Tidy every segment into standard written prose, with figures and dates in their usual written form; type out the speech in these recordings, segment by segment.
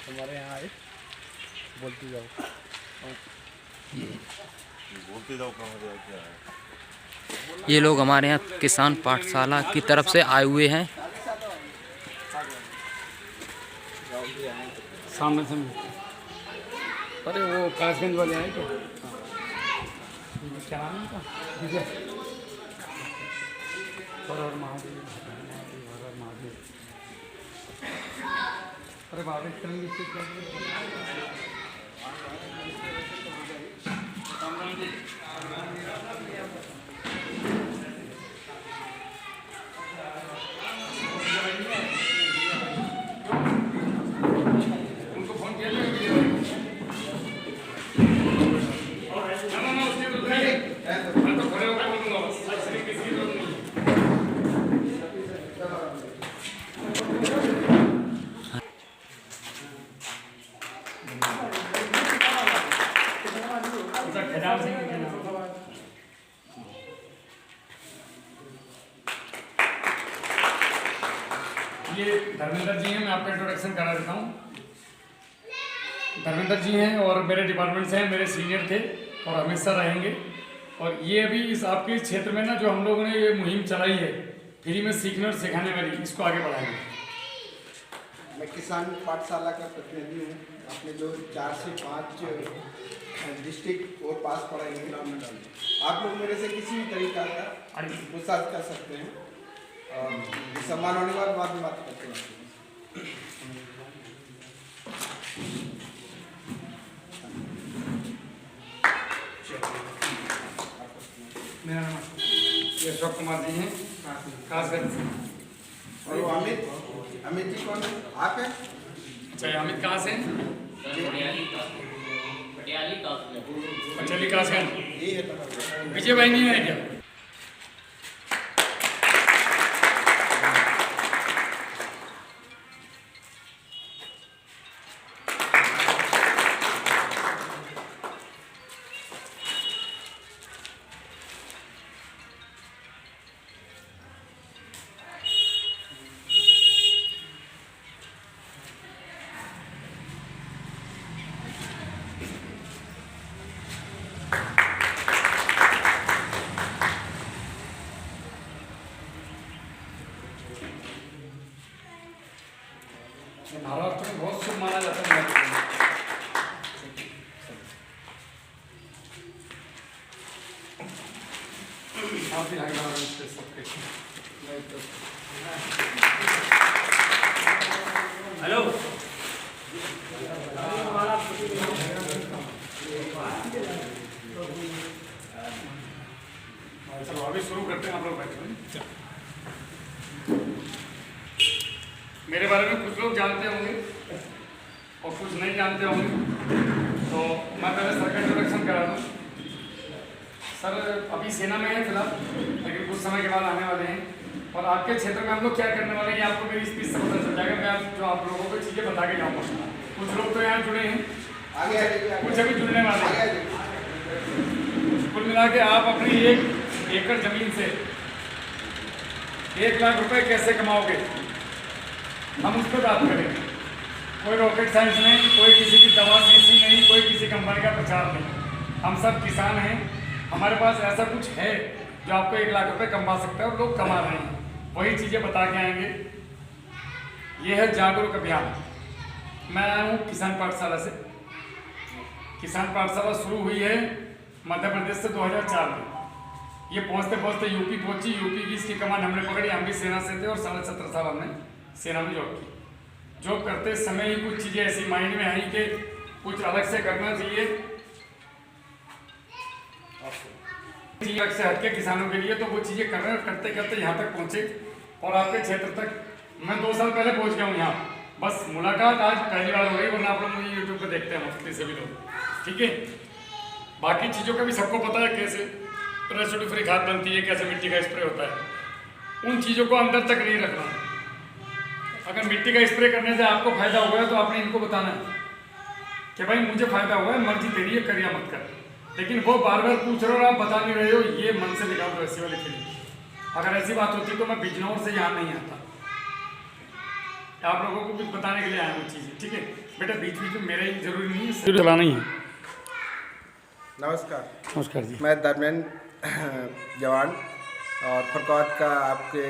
हमारे यहाँ आए, बोलते जाओ कहाँ जाओ क्या है। ये लोग हमारे यहाँ किसान पाठशाला की तरफ से आए हुए हैं। सामने से अरे वो कासगंज वाले आए क्या? क्या नाम है उनका? विजय हर हर महादेव, हर हर महादेव। अरे बाबा इस तरह से क्या ये धर्मेंद्र जी हैं, मैं आपका इंट्रोडक्शन करा देता हूँ। धर्मेंद्र जी हैं और मेरे डिपार्टमेंट से हैं, मेरे सीनियर थे और हमेशा रहेंगे। और ये अभी इस आपके क्षेत्र में ना जो हम लोगों ने ये मुहिम चलाई है फ्री में सीखने और सिखाने वाली, इसको आगे बढ़ाएंगे। मैं किसान पाठशाला का प्रतिनिधि हूँ। आपने जो 4 से 5 डिस्ट्रिक्ट और पास पढ़ाएंगे, आप लोग मेरे से किसी भी तरीका का पूछताछ कर सकते हैं और सम्मान होने के बाद में बात करते हैं। मेरा नाम ये अशोक कुमार जी हैं, खासगंज से। और वो अमित जी कौन है? आप हैं? अच्छा, अमित कहाँ से? पटियाली कासगंज। विजय भाई नहीं है क्या? महाराष्ट्र में बहुत शुभ माना जाता है। आप भी हेलो, चलो अभी शुरू करते हैं। आप लोग बैठे, मेरे बारे में कुछ लोग जानते होंगे और कुछ नहीं जानते होंगे, तो मैं पहले सर का इंट्रोडक्शन करा दूँ। सर अभी सेना में है फिलहाल, लेकिन कुछ समय के बाद आने वाले हैं। और आपके क्षेत्र में हम लोग क्या करने वाले हैं आपको मेरी स्पीच से पता चल जाएगा। मैं जो आप लोगों को चीज़ें बता के जाऊँगा। कुछ लोग तो यहाँ जुड़े हैं, कुछ अभी जुड़ने वाले हैं। कुल मिला के आप अपनी 1 एकड़ जमीन से 1 लाख रुपए कैसे कमाओगे, हम उस पर बात करेंगे। कोई रॉकेट साइंस नहीं, कोई किसी की दवा शीशी नहीं, कोई किसी कंपनी का प्रचार नहीं। हम सब किसान हैं, हमारे पास ऐसा कुछ है जो आपको 1 लाख रुपए कमा सकता है और लोग कमा रहे हैं। वही चीज़ें बता के आएंगे। ये है जागरूक अभियान। मैं आया हूँ किसान पाठशाला से। किसान पाठशाला शुरू हुई है मध्य प्रदेश से 2004 में। ये पहुँचते पहुँचते यूपी पहुँची। यूपी की इसकी कमान हमने पकड़ी। हम भी सेना से थे और 17.5 साल हमने सेना में जॉब की। जॉब करते समय ही कुछ चीज़ें ऐसी माइंड में आई कि कुछ अलग से करना चाहिए, अलग से हटके किसानों के लिए। तो वो चीज़ें कर रहे हैं, करते करते यहाँ तक पहुँचे और आपके क्षेत्र तक मैं 2 साल पहले पहुँच गया हूँ यहाँ। बस मुलाकात आज पहली बार हो रही, वरना आप लोग मुझे यूट्यूब पर देखते हैं मुफ्ती से भी लोग, ठीक है। बाकी चीज़ों का भी सबको पता है, कैसे रेसिड्यू फ्री खाद बनती है, कैसे मिट्टी का स्प्रे होता है। उन चीज़ों को अंदर तक नहीं रखना। अगर मिट्टी का स्प्रे करने से आपको फायदा हो गया तो आपने इनको बताना है कि भाई मुझे फायदा हुआ है, मर्जी तेरी है, कर या मत कर। लेकिन वो बार बार पूछ रहे हो और आप बता नहीं रहे हो, ये मन से निकाल दो ऐसी वाली फीलिंग। अगर ऐसी बात होती तो मैं बिजनौर से यहाँ नहीं आता। आप लोगों को भी बताने के लिए आया हूँ चीज़ें, ठीक है बेटा। बीच बीच में मेरा ही जरूरी नहीं है, चलाना ही है। नमस्कार। नमस्कार जी। मैं धर्मेंद्र जवान और फरकौद का आपके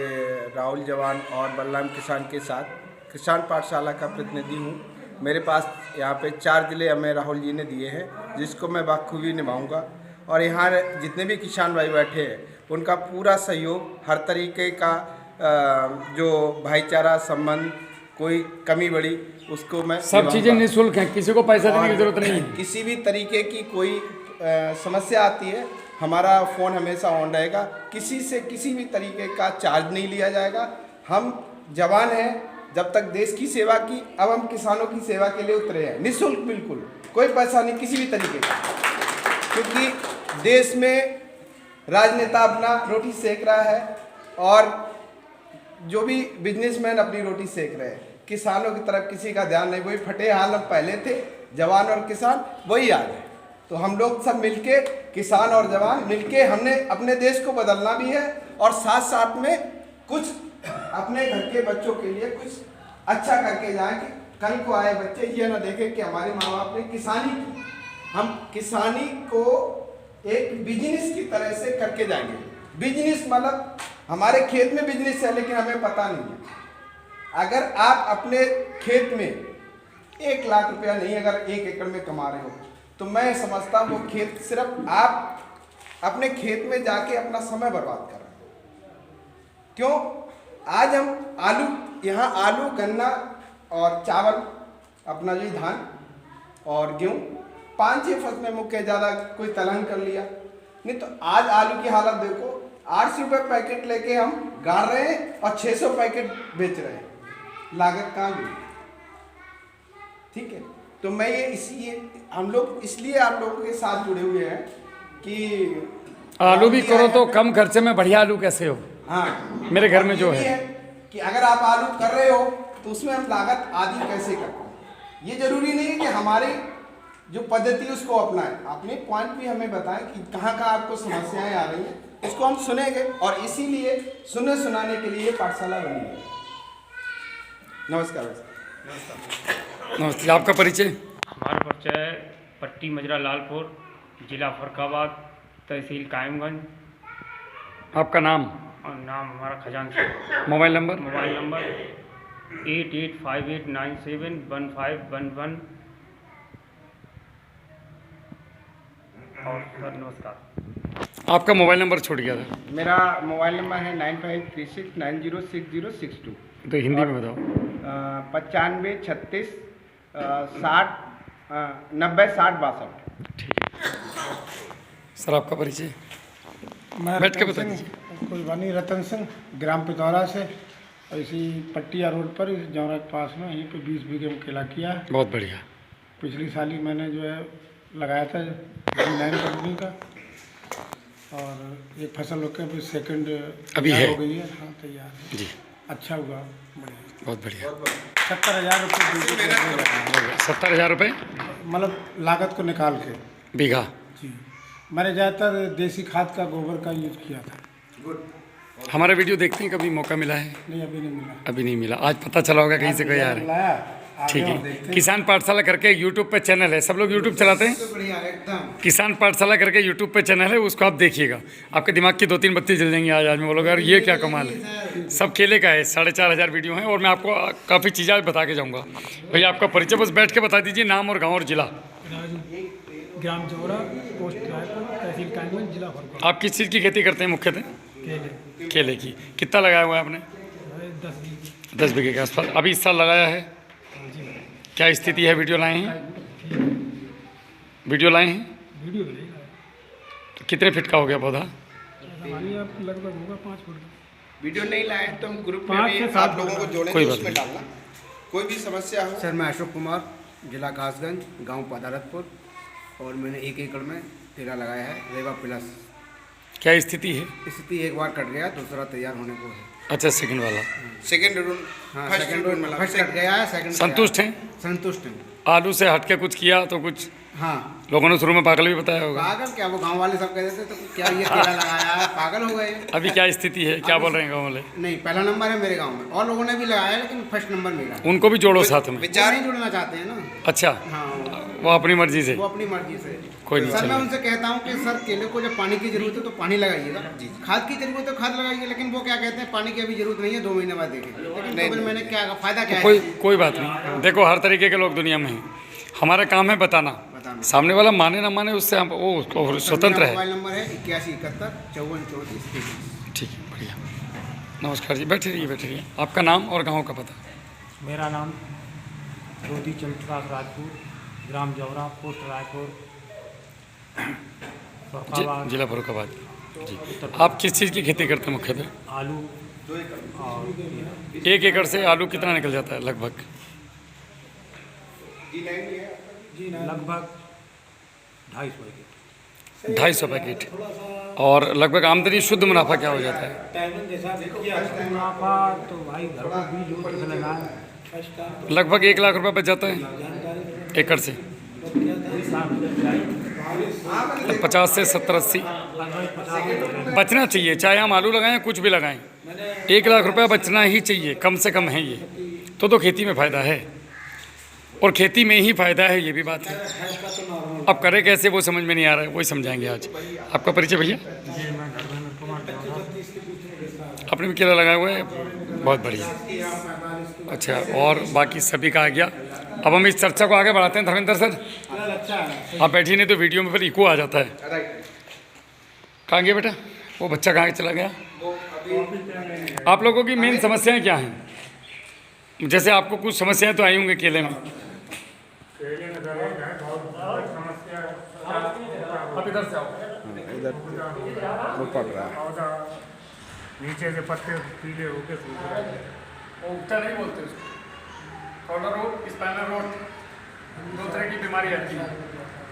राहुल जवान और बलराम किसान के साथ किसान पाठशाला का प्रतिनिधि हूँ। मेरे पास यहाँ पे 4 जिले हमें राहुल जी ने दिए हैं, जिसको मैं बखूबी निभाऊंगा। और यहाँ जितने भी किसान भाई बैठे हैं उनका पूरा सहयोग, हर तरीके का जो भाईचारा संबंध, कोई कमी बड़ी उसको मैं सब चीज़ें निःशुल्क हैं, किसी को पैसा देने की जरूरत नहीं है। किसी भी तरीके की कोई समस्या आती है, हमारा फ़ोन हमेशा ऑन रहेगा। किसी से किसी भी तरीके का चार्ज नहीं लिया जाएगा। हम जवान हैं, जब तक देश की सेवा की, अब हम किसानों की सेवा के लिए उतरे हैं, निःशुल्क, बिल्कुल कोई पैसा नहीं किसी भी तरीके का। क्योंकि देश में राजनेता अपना रोटी सेक रहा है और जो भी बिजनेसमैन अपनी रोटी सेक रहे हैं, किसानों की तरफ किसी का ध्यान नहीं। वही फटे हाल हम पहले थे, जवान और किसान वही आज है। तो हम लोग सब मिलके, किसान और जवान मिलके, हमने अपने देश को बदलना भी है और साथ साथ में कुछ अपने घर के बच्चों के लिए कुछ अच्छा करके जाएं कि कल को आए बच्चे ये ना देखें कि हमारे माँ बाप ने किसानी की। हम किसानी को एक बिजनेस की तरह से करके जाएंगे। बिजनेस मतलब हमारे खेत में बिजनेस है, लेकिन हमें पता नहीं है। अगर आप अपने खेत में 1 लाख रुपया नहीं, अगर 1 एकड़ में कमा रहे हो, तो मैं समझता हूँ वो खेत सिर्फ आप अपने खेत में जाके अपना समय बर्बाद कर रहे हो। क्यों? आज हम आलू, यहाँ आलू, गन्ना और चावल, अपना जो धान और गेहूँ, 5-6 फसलें मुख्य, ज़्यादा कोई तलहन कर लिया नहीं। तो आज आलू की हालत देखो, 800 रुपये पैकेट लेके हम गाड़ रहे हैं और 600 पैकेट बेच रहे हैं। लागत कहाँ गई? ठीक है। तो मैं ये इसलिए हम लोग इसलिए आप लोगों के साथ जुड़े हुए हैं कि आलू भी करो तो कम खर्चे में बढ़िया आलू कैसे हो। हाँ, मेरे घर में जो है कि अगर आप आलू कर रहे हो तो उसमें हम लागत आदि कैसे करते हैं। ये जरूरी नहीं है कि हमारी जो पद्धति उसको अपनाएं। अपने पॉइंट भी हमें बताएं कि कहाँ कहाँ आपको समस्याएं आ रही हैं, उसको हम सुनेंगे और इसीलिए सुनाने के लिए पाठशाला बनी है। नमस्कार। नमस्ते। आपका परिचय? हमारा परिचय पट्टी मजरा लालपुर, जिला फरुखाबाद, तहसील कायमगंज। आपका नाम? और नाम हमारा Khajan Singh. Mobile number? Mobile number 8858971511। और सर नमस्कार। आपका मोबाइल नंबर छूट गया था। मेरा मोबाइल नंबर है 9536906062। तो हिंदी में बताओ। 95 36 60 90 60 62। ठीक है सर, आपका परिचय? मैं बैठ के बता दीजिए। कुलबानी रतन सिंह, ग्राम पितौरा से, और इसी पट्टिया रोड पर, इस जौरा के पास में, यहीं पे 20 बीघे में केला किया है। बहुत बढ़िया। पिछली साल ही मैंने जो है लगाया था D9 कंपनी का, और एक फसल रोके अभी सेकंड अभी है? हो गई है। हाँ, तैयार है जी, अच्छा हुआ, बढ़िया। बहुत बढ़िया। 70,000 रुपये 70,000 रुपये मतलब लागत को निकाल के बीघा। जी। मैंने ज़्यादातर देसी खाद का, गोबर का यूज़ किया था। हमारा वीडियो देखते हैं, कभी मौका मिला है? नहीं, अभी नहीं मिला। अभी नहीं मिला। आज पता चला होगा कहीं से कोई आ रहा है। ठीक है। किसान पाठशाला करके यूट्यूब पे चैनल है, सब लोग यूट्यूब चलाते हैं। किसान पाठशाला करके यूट्यूब पे चैनल है, उसको आप देखिएगा। आपके दिमाग की 2-3 बत्ती जल जाएंगी। आज में बोलोगे यार ये क्या कमाल है। सब केले का है, 4,500 वीडियो हैं और मैं आपको काफ़ी चीज़ें बता के जाऊँगा। भैया आपका परिचय बस बैठ के बता दीजिए, नाम और गाँव और जिला। ग्राम जौरा, पोस्ट रायपुर, तहसील कायमगंज, जिला फरुखाबाद। आप किस चीज़ की खेती करते हैं मुख्यतः? केले केले की। कितना लगाया हुआ है आपने? 10 बीघे। 10 बीघे के आसपास। अभी इस साल लगाया है? क्या स्थिति है? वीडियो लाए हैं? वीडियो लाए हैं? वीडियो नहीं लाया। तो कितने फीट का हो गया पौधा? हमारी आप लगभग होगा 5 फुट का। वीडियो नहीं लाए तो हम ग्रुप में 5 भी से 7 आप लोगों को जोड़ेंगे, कोई बात उसमें नहीं। डालना। कोई भी समस्या हो। सर, मैं अशोक कुमार, जिला घासगंज, गांव पदारतपुर, और मैंने 1 एकड़ में केला लगाया है, रेवा प्लस। क्या स्थिति है? स्थिति एक बार कट गया, दूसरा तैयार होने को है। अच्छा, सेकंड वाला। सेकंड रूल, हाँ फर्स्ट सेकंड रूल रोड में फर्स्ट कट गया है, सेकंड संतुष्ट हैं? संतुष्ट हैं। आलू से हट के कुछ किया तो कुछ हाँ लोगों ने शुरू में पागल भी बताया होगा। पागल क्या, वो गांव वाले सब कहते थे तो क्या ये केला लगाया है, पागल हो गए। अभी क्या स्थिति है, क्या बोल रहे हैं गाँव वाले? नहीं, पहला नंबर है मेरे गांव में, और लोगों ने भी लगाया लेकिन फर्स्ट नंबर मेरा। उनको भी जोड़ो साथ में। विचार नहीं जुड़ना चाहते हैं ना। अच्छा, हाँ वो अपनी मर्जी से। वो अपनी मर्जी से। कोई नहीं सर मैं चलेगा। उनसे कहता हूँ कि सर केले को जब पानी की जरूरत है तो पानी लगाइएगा, खाद की जरूरत है तो खाद लगाइए, लेकिन वो क्या कहते हैं पानी की अभी जरूरत नहीं है, 2 महीने बाद देखेंगे। लेकिन तो फिर मैंने क्या फायदा क्या है? कोई बात नहीं, देखो हर तरीके के लोग दुनिया में हैं। हमारा काम है बताना, सामने वाला माने ना माने उससे हम वो उसको स्वतंत्र है। मोबाइल नंबर है 8171 54 34 23। ठीक है, बढ़िया। नमस्कार जी, बैठे रहिए। आपका नाम और गाँव का पता? मेरा नाम ज्योति चंद्रप्रकाश राजपूत, ग्राम जौरा, पोस्ट रायपुर, फरुखाबाद, जिला फरुखाबाद जी। आप किस चीज़ की खेती करते हैं मुख्यतः? आलू और 1 एकड़ से आलू कितना निकल जाता है लगभग? लगभग 250 पैकेट। 250 पैकेट। और लगभग आमदनी शुद्ध मुनाफा क्या हो जाता है? मुनाफा तो भाई घर को बीज हो तो लगाए, लगभग 1 लाख रुपए बच जाता है एकड़ से। 50 से 70-80 बचना चाहिए, चाहे हम आलू लगाएं कुछ भी लगाएं। 1 लाख रुपया बचना ही चाहिए, कम से कम है ये। तो खेती में फ़ायदा है, और खेती में ही फ़ायदा है, ये भी बात है। अब करें कैसे वो समझ में नहीं आ रहा है, वही समझाएंगे आज। आपका परिचय भैया? आपने भी केला लगाया हुआ है, बहुत बढ़िया। अच्छा, और बाकी सभी का आ गया। अब हम इस चर्चा को आगे बढ़ाते हैं। धर्मेंद्र सर आप बैठिए, नहीं तो वीडियो में फिर इको आ जाता है। कहाँ गया बेटा वो बच्चा, कहाँ चला गया? आप लोगों की मेन समस्याएं क्या हैं? जैसे आपको कुछ समस्याएं तो आई होंगी केले में। आप इधर से आओ। इधर वो पड़ रहा है। नीचे से पत्ते पीले होके सूख रहे हैं। उगता नहीं बोलते उसको। कॉर्नर रोड, स्पाइनल रोड, 2 तरह की बीमारी आती है,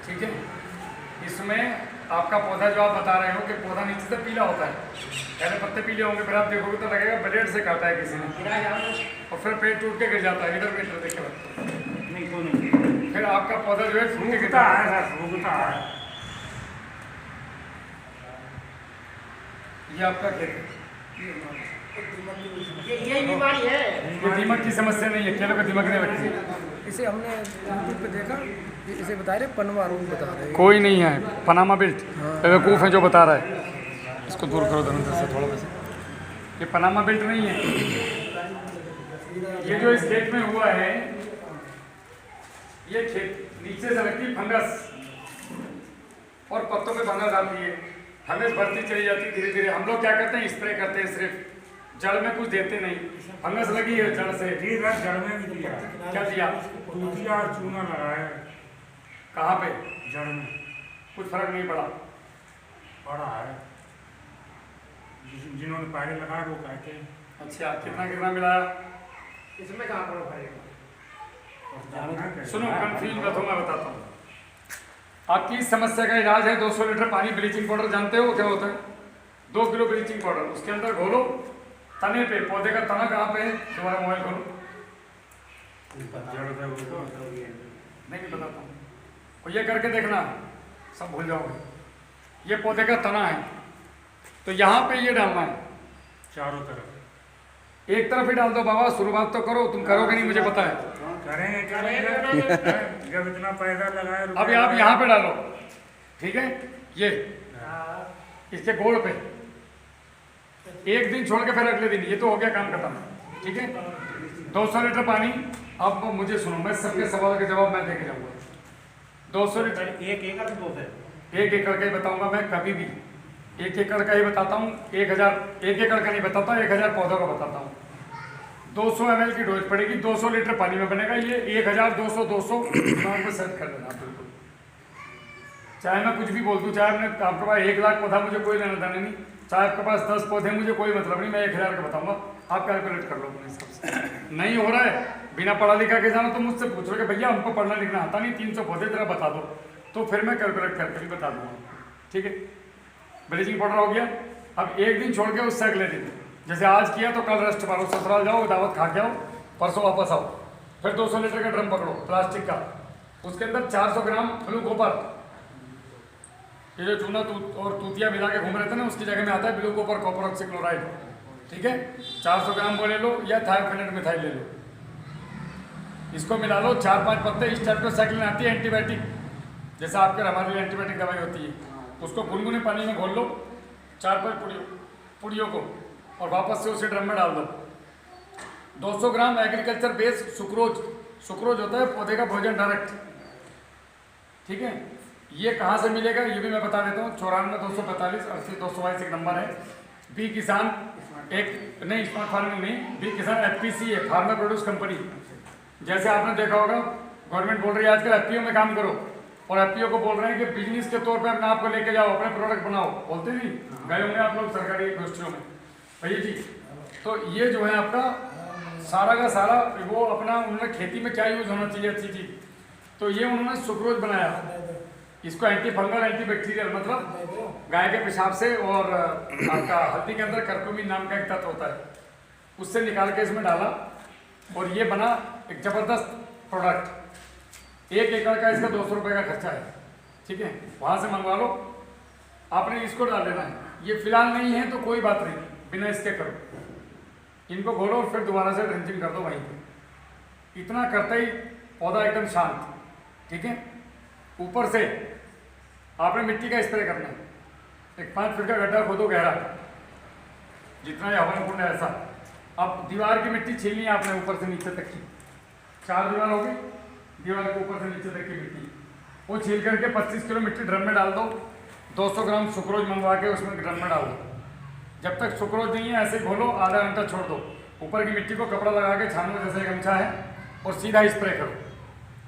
ठीक है। इसमें आपका पौधा जो आप बता रहे हो कि पौधा नीचे से पीला होता है, पहले पत्ते पीले होंगे, फिर आप देखोगे तो लगेगा ब्लेड से काटा है किसी ने, और फिर पेड़ टूट के गिर जाता है। इधर देखिए, फिर आपका पौधा जो है सूख के गिरता है। ये आपका खेत है। ये बीमारी है। ये दीमक की समस्या नहीं है, केलों का दीमक नहीं लगती है। इसे हमने यूट्यूब पे देखा, इसे बता रहे पनवा रोग बता रहे हैं। कोई नहीं है, पनामा बेल्ट बेवकूफ़ है जो बता रहा है। इसको दूर करो धर्मेंद्र से थोड़ा वैसे। ये पनामा बेल्ट नहीं है। ये जो इस खेत में हुआ है, ये खेत नीचे से लगती फंगस, और पत्तों पे फंगस आती है, फंगस बढ़ती चली जाती है धीरे धीरे। हम लोग क्या करते हैं, स्प्रे करते हैं, सिर्फ जड़ में कुछ देते नहीं। फंगस लगी है जड़ से। जी सर, जड़ में भी दिया। क्या दिया? दूधिया और चूना लगाया। कहाँ पे? जड़ में। कुछ फर्क नहीं पड़ा? पड़ा है, जिन्होंने पहले लगाया वो कहते हैं। अच्छा, कितना मिलाया? इसमें कहाँ पर फरेगा? सुनो, कंफ्यूज मत हो, मैं बताता हूँ। आपकी इस समस्या का इलाज है 200 लीटर पानी, ब्लीचिंग पाउडर जानते हो क्या होता है? 2 किलो ब्लीचिंग पाउडर, उसके अंदर घोलो तने पे। पौधे का तना कहाँ पे है? तुम्हारा मोबाइल खोलो। नहीं बताता हूँ, और ये करके देखना, सब भूल जाओगे। ये पौधे का तना है, तो यहाँ पे ये डालना है चारों तरफ। एक तरफ ही डाल दो बाबा, शुरुआत तो करो। तुम करोगे नहीं मुझे पता है। करेंगे जब इतना पैसा लगाए। अब आप यहाँ पे डालो, ठीक है। ये इसके गोड़ पे 1 दिन छोड़ के फिर अगले दिन, ये तो हो गया काम खत्म, ठीक है। 200 लीटर पानी। अब मुझे सुनो, मैं सबके सवाल के जवाब मैं दे के जाऊँगा। 200 लीटर 1 एकड़ में 2 है। 1 एकड़ का ही बताऊँगा मैं, कभी भी 1 एकड़ का ही बताता हूँ। 1000 1 एकड़ का नहीं बताता, 1000 पौधों का बताता हूँ। 200 ml की डोज पड़ेगी, 200 लीटर पानी में बनेगा ये। 1200 200 दिमाग में सेट कर देना बिल्कुल। चाहे मैं कुछ भी बोल दूँ, चाहे आपने आपके पास 1 लाख पौधा, मुझे कोई लेना देना नहीं। चाहे आपके पास 10 पौधे, मुझे कोई मतलब नहीं। मैं 1000 का बताऊँगा, आप कैलकुलेट कर लो अपने हिसाब से। नहीं हो रहा है, बिना पढ़ा लिखा के जाना, तो मुझसे पूछ रहे कि भैया हमको पढ़ना लिखना आता नहीं, 300 पौधे तेरा बता दो, तो फिर मैं कैलकुलेट करके भी बता दूँगा, ठीक है। ब्लीचिंग पाउडर हो गया। अब 1 दिन छोड़ के उससे अगले दिन जैसे आज किया तो कल रेस्ट मारो, ससुराल जाओ, दावत खा के आओ, परसों वापस आओ, फिर 200 लीटर का ड्रम पकड़ो प्लास्टिक का, उसके अंदर 400 ग्राम ब्लू कॉपर, ये जो चूना और तूतिया मिला के घूम रहे थे ना, उसकी जगह में आता है ब्लू कॉपर कॉपर ऑक्सीक्लोराइड, ठीक है, 400 ग्राम वो ले लो या थायोफेनेट मिथाइल ले लो, इसको मिला लो 4-5 पत्ते। स्ट्रेप्टोसाइक्लिन आती है एंटीबायोटिक, जैसे आपके हमारे लिए एंटीबायोटिक दवाई होती है, उसको गुनगुने पानी में घोल लो 4-5 पुड़ियों को, और वापस से उसे ड्रम में डाल दो। 200 ग्राम एग्रीकल्चर बेस्ड सुक्रोज, सुक्रोज होता है पौधे का भोजन डायरेक्ट, ठीक है। ये कहाँ से मिलेगा ये भी मैं बता देता हूँ। 94-245 80-222 एक नंबर है। बी किसान एक नहीं, स्मार्ट फार्मिंग नहीं, बी किसान FPC है, फार्मर प्रोड्यूस कंपनी। जैसे आपने देखा होगा गवर्नमेंट बोल रही है आजकल FPO में काम करो, और FPO को बोल रहे हैं कि बिजनेस के तौर पे अपने आप को लेके जाओ, अपने प्रोडक्ट बनाओ, बोलते नहीं, गए होंगे आप लोग सरकारी गोष्ठियों में भैया जी। तो ये जो है आपका सारा का सारा वो अपना उन्होंने खेती में क्या यूज होना चाहिए अच्छी चीज, तो ये उन्होंने सुक्रोज बनाया, इसको एंटी फंगल एंटी बैक्टीरियल, मतलब गाय के पेशाब से और आपका हल्दी के अंदर कर्कुमिन नाम का एक तत्व होता है, उससे निकाल के इसमें डाला, और ये बना एक जबरदस्त प्रोडक्ट। 1 एकड़ का इसका 200 रुपये का खर्चा है, ठीक है, वहाँ से मंगवा लो, आपने इसको डाल देना है। ये फिलहाल नहीं है तो कोई बात नहीं, बिना इसके करो, इनको घोलो और फिर दोबारा से ड्रिंचिंग कर दो वहीं पे। इतना करते ही पौधा एकदम शांत, ठीक है। ऊपर से आपने मिट्टी का स्प्रे करना है, एक 5 फीट का गड्ढा खोदो गहरा, जितना ये हवन कुंड है ऐसा। अब दीवार की मिट्टी छीलनी है आपने ऊपर से नीचे तक की, 4 दीवार होगी, दीवार के ऊपर से नीचे तक की मिट्टी वो छील करके 25 किलो मिट्टी ड्रम में डाल दो, 200 ग्राम सुक्रोज मंगवा के उसमें ड्रम में डाल दो। जब तक सुक्रोज नहीं है ऐसे घोलो, आधा घंटा छोड़ दो, ऊपर की मिट्टी को कपड़ा लगा के छानो जैसे गमछा है, और सीधा स्प्रे करो।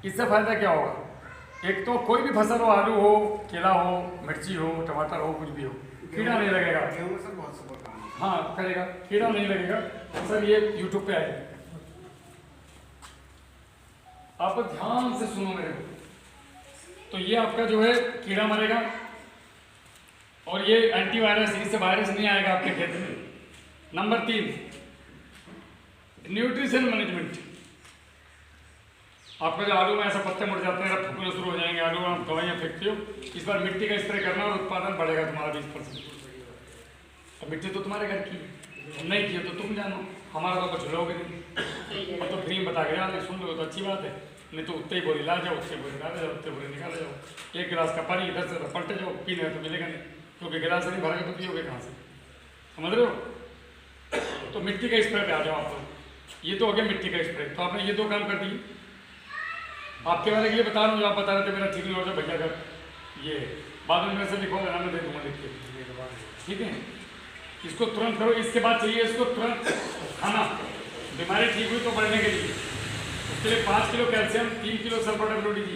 इससे फायदा क्या होगा, एक तो कोई भी फसल हो, आलू हो, केला हो, मिर्ची हो, टमाटर हो, कुछ भी हो, कीड़ा नहीं लगेगा। हाँ करेगा, कीड़ा नहीं लगेगा सर, ये यूट्यूब पे आएगा, आप ध्यान से सुनो मेरे को। तो ये आपका जो है कीड़ा मरेगा, और ये एंटीवायरस, इससे वायरस नहीं आएगा आपके खेत में। Number 3 nutrition management. आपका जो आलू में ऐसा पत्ते मुड़ जाते हैं, फूकने शुरू हो जाएंगे आलू, आप दवाइयाँ फेंकते हो, इस बार मिट्टी का स्प्रे करना और उत्पादन बढ़ेगा तुम्हारा 20%। अब मिट्टी तो तुम्हारे घर की, नहीं किया तो तुम जानो, हमारा तो कुछ लोगे नहीं, तो फ्री में बता के यार सुन लो तो अच्छी बात है, नहीं तो उत्ते ही बोरी ला जाओ, उससे बोरी डाले जाओ, उत्ते बोरी निकाले जाओ। 1 गिलास का पानी इधर से पलटे जाओ, पीने तो मिलेगा नहीं, क्योंकि गिलास नहीं भरेगा तो पियोगे कहाँ से, समझ रहे हो। तो मिट्टी का स्प्रे पे आ जाओ आप लोग। ये तो हो गया मिट्टी का स्प्रे, तो आपने ये 2 काम कर दिए। आपके वाले के लिए बता रहा हूँ, जो आप बता रहे थे मेरा ठीक नहीं हो जाए भैया का, ये बाद में मेरे से लिखो, मैं दे दूँगा लिख के, ठीक है। इसको तुरंत करो। इसके बाद चाहिए इसको तुरंत खाना, बीमारी ठीक हुई तो बढ़ने के लिए। उसके लिए 5 kilo calcium, 3 kilo sulphur WD,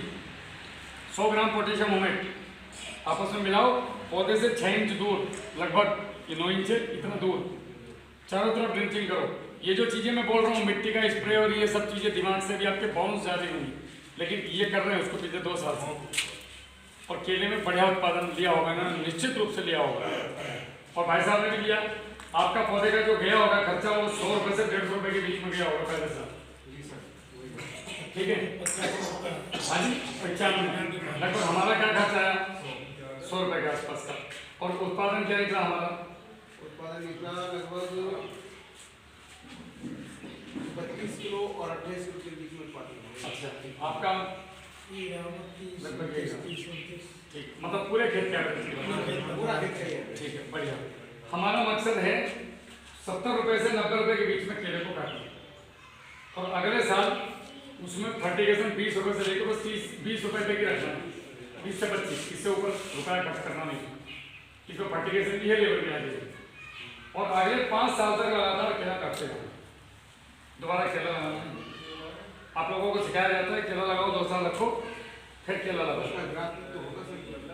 100 gram potassium humate आपस में मिलाओ, पौधे से 6 इंच दूर, लगभग ये 9 इंच इतना दूर, चारों तरफ ड्रिंचिंग करो। ये जो चीज़ें मैं बोल रहा हूँ, मिट्टी का स्प्रे और ये सब चीज़ें, दिमाग से भी आपके बाउंस ज़्यादा होंगी, लेकिन ये कर रहे हैं उसको पिछले 2 साल से, और केले में बढ़िया उत्पादन लिया होगा ना, निश्चित रूप से लिया होगा। और भाई साहब ने भी लिया। आपका पौधे का जो गया होगा खर्चा, वो 100 रुपये से 150 रुपये के बीच में गया होगा पहले साल, ठीक है। हाँ जी 95 लगभग हमारा क्या खर्चा आया, 100 रुपये के आसपास का। और उत्पादन क्या निकला हमारा, उत्पादन निकला लगभग 32 किलो और 28 किलो के बीच में उत्पादन। अच्छा आपका लगभग ठीक, मतलब पूरे खेत क्या पूरा खेत चाहिए, ठीक है, बढ़िया। हमारा मकसद है 70 रुपये से 90 रुपये के बीच में केले को काटना, और अगले साल उसमें फर्टिगेशन 20 रुपये से लेकर बस 20 रुपये तक ही रखना है, 20 से 25, इससे ऊपर रुपया खर्च करना नहीं। इसको फर्टिगेशन की है लेवल में आ जाएगी, और अगले 5 साल तक लगातार केला काटते हैं। दोबारा केला लगाना, आप लोगों को सिखाया जाता है केला लगाओ, 2 साल रखो, फिर केला लगाओ।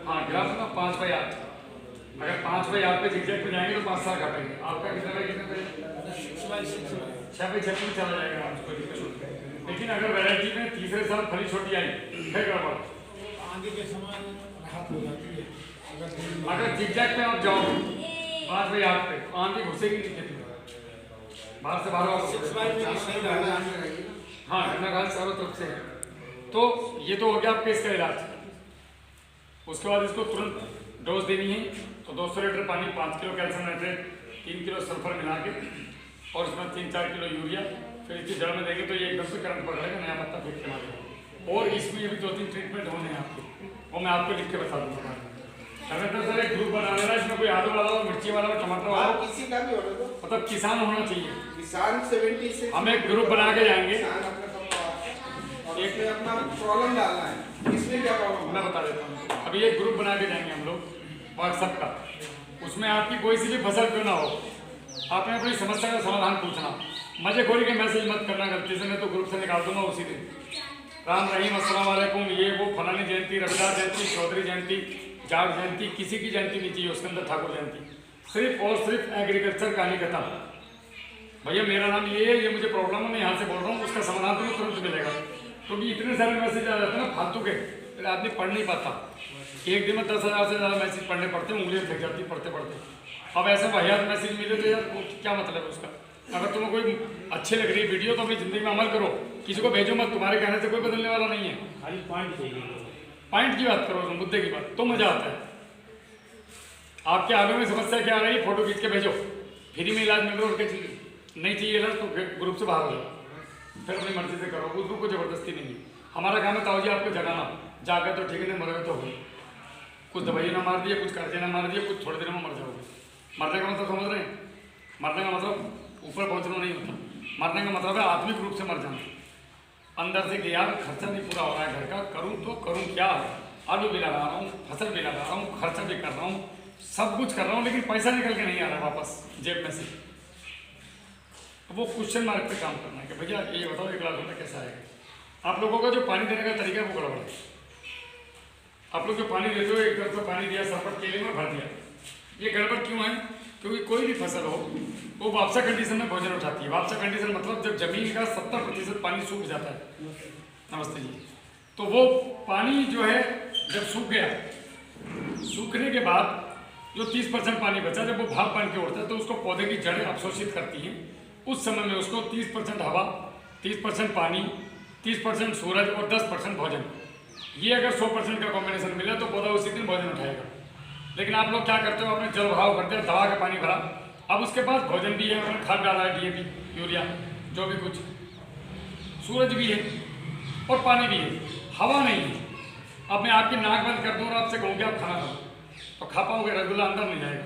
हाँ ग्राफ ना 5 बाई 8, अगर 5 बाई 8 पे जिगजैग पे जाएंगे तो 5 साल काटेंगे। आपका कितना पे, कितने पे 6 बाई 6 में चला जाएगा आपको, लेकिन अगर वैरायटी में तीसरे साल फली छोटी आई फिर गड़बड़, आगे के समय राहत हो जाती है। अगर जिगजैग पे आप जाओ 5 बाई 8 पे, आंधी घुसेगी नहीं खेती में, बाहर से बाहर हाँ घना घास चारों तरफ से है। तो ये तो हो गया आपके इसका इलाज। उसके बाद इसको तुरंत डोज देनी है। तो 200 लीटर पानी 5 kilo calcium nitrate 3 kilo sulphur मिला के और इसमें 3-4 किलो यूरिया फिर इसकी जड़ में देंगे तो ये एकदम से करंट पकड़ेगा, नया पत्ता फेंक के मारेगा। और इसमें ये भी 2-3 ट्रीटमेंट होने हैं आपके, वो मैं आपको लिख के बता दूँगा। अगर तो सर एक ग्रुप बना लेना, इसमें कोई आलू वाला हो, मिर्ची वाला हो, टमाटर वाला हो, किसी का भी हो तो मतलब किसान होना चाहिए। किसान 76 हम एक ग्रुप बना के जाएंगे। एक में अपना प्रॉब्लम डालना है, इसमें क्या प्रॉब्लम मैं बता देता हूँ। अभी एक ग्रुप बना के जाएंगे हम लोग व्हाट्सएप का, उसमें आपकी कोई सी भी फसल क्यों ना हो, आपने अपनी समस्या का समाधान पूछना। मजेखोरी के मैसेज मत करना गलती से, नहीं तो ग्रुप से निकाल दूंगा उसी दिन। राम रहीम अस्सलाम वालेकुम, ये वो फलानी जयंती, रविदास जयंती, चौधरी जयंती, जाट जयंती, किसी की जयंती नहीं चाहिए उसके अंदर, ठाकुर जयंती। सिर्फ और सिर्फ एग्रीकल्चर कहानी खत्म। भैया मेरा नाम ये है, ये मुझे प्रॉब्लम है, मैं यहाँ से बोल रहा हूँ, उसका समाधान तुम्हें तुरंत मिलेगा। क्योंकि इतने सारे मैसेज आ जाते हैं ना फालतू के, आदमी पढ़ नहीं पाता। एक दिन में 10,000 से ज़्यादा मैसेज पढ़ने पड़ते हैं, उंगलियाँ थक जाती पढ़ते पढ़ते। अब ऐसे वाहियात मैसेज मिले तो यार क्या मतलब है उसका। अगर तुम्हें कोई अच्छी लग रही वीडियो तो अपनी ज़िंदगी में अमल करो, किसी को भेजो मत, तुम्हारे कहने से कोई बदलने वाला नहीं है। खाली पॉइंट चाहिए, पॉइंट की बात करो, मुद्दे की बात, तो मज़ा आता है। आपके आगे में समस्या क्या आ रही है, फोटो खींच के भेजो, फ्री में इलाज मिल रहा है, उसके नहीं चाहिए इलाज तो ग्रुप से बाहर हो जाओ, फिर अपनी मर्जी से करो, उसको कोई ज़बरदस्ती नहीं है। हमारा काम है ताऊ जी आपको जगाना, जाकर तो ठीक है, नहीं मरोगे तो हो, कुछ दवाई ना मार दिए, कुछ कर्जे ना मार दिए, कुछ थोड़ी देर में मर जाओगे। मरने का मतलब समझ रहे हैं, मरने का मतलब ऊपर पहुंचना नहीं होता, मरने का मतलब है आत्मिक रूप से मर जाना। अंदर से कि यार खर्चा नहीं पूरा हो रहा है घर का, करूँ तो करूँ क्या, आलू भी लगा रहा हूँ, फसल भी लगा रहा हूँ, खर्चा भी कर रहा हूँ, सब कुछ कर रहा हूँ, लेकिन पैसा निकल के नहीं आ रहा वापस जेब में से। वो क्वेश्चन मार्क पे काम करना है कि भैया ये बताओ 1 लाख रुपये कैसा आएगा। आप लोगों का जो पानी देने का तरीका है वो गड़बड़ है। आप लोग जो पानी देते हो, एक तरफ से पानी दिया, सरपट केले में भर दिया, ये गड़बड़ क्यों है? क्योंकि कोई भी फसल हो वो वापसा कंडीशन में भोजन उठाती है। वापसा कंडीशन मतलब जब जमीन का 70% पानी सूख जाता है, नमस्ते जी, तो वो पानी जो है जब सूख गया, सूखने के बाद जो 30% पानी बचा, जब वो भाप बन के उठता है तो उसको पौधे की जड़ें अवशोषित करती हैं। उस समय में उसको 30% हवा, 30% पानी, 30% सूरज और 10% भोजन, ये अगर 100% का कॉम्बिनेशन मिला तो पौधा उसी दिन भोजन उठाएगा। लेकिन आप लोग क्या करते हो, अपने जल भाव करते हो, दवा का पानी भरा, अब उसके पास भोजन भी है, उन्होंने खाद डाला है, DAP, यूरिया, जो भी कुछ, सूरज भी है और पानी भी है, हवा नहीं है। अब मैं आपकी नाक बंद कर दूँ और आपसे कहूँ कि आप खाना खाओ, तो खा पाओगे? रसगुल्ला अंदर नहीं जाएगा।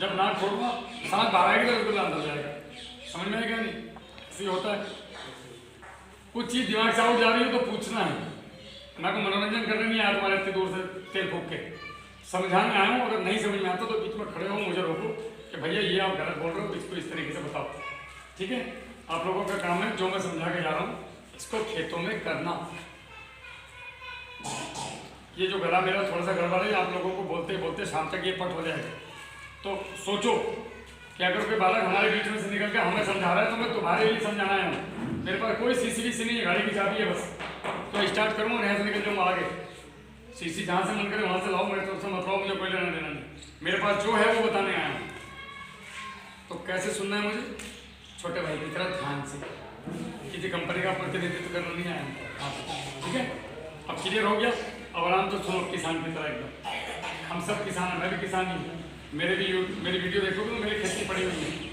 जब नाक छोड़ूंगा, सांस बाहर आएगी तो रसगुल्ला अंदर जाएगा। समझ में आएगा नहीं? ऐसे होता है। कुछ चीज़ दिमाग से आउट जा रही हो तो पूछना है। मैं को मनोरंजन करने नहीं आया तुम्हारे इतनी दूर से तेल फूक के, समझाने आया हूँ। अगर नहीं समझ में आता तो बीच में खड़े हो, मुझे रोको कि भैया ये आप गलत बोल रहे हो, इसको इस तरीके से बताओ, ठीक है? आप लोगों का काम है, जो मैं समझा के जा रहा हूँ इसको खेतों में करना। ये जो गला मेरा थोड़ा सा गड़बड़ है, आप लोगों को बोलते बोलते शाम तक ये पट हो जाएगा। तो सोचो कि अगर कोई बालक हमारे बीच में से निकल के हमें समझा रहा है तो मैं तुम्हारे लिए समझाना आया हूँ। मेरे पास कोई CCVC नहीं है, गाड़ी की चाबी है बस, तो स्टार्ट करूँगा और यहाँ से निकल जाऊँगा आगे। CC जहाँ से मन करे वहाँ से लाओ, मेरे तरफ से मत लाओ, मुझे कोई लेना देना नहीं। मेरे पास जो है वो बताने आया हूँ। तो कैसे सुनना है मुझे? छोटे भाई की तरह ध्यान से, किसी कंपनी का प्रतिनिधित्व करना नहीं आया हूँ, ठीक है? अब क्लियर हो गया? अब आराम तो सुनो, किसान की तरह एकदम। हम सब किसान हैं, मैं भी किसान ही हूँ। मेरी वीडियो देखोगे तो मेरी खेती पड़ी हुई है।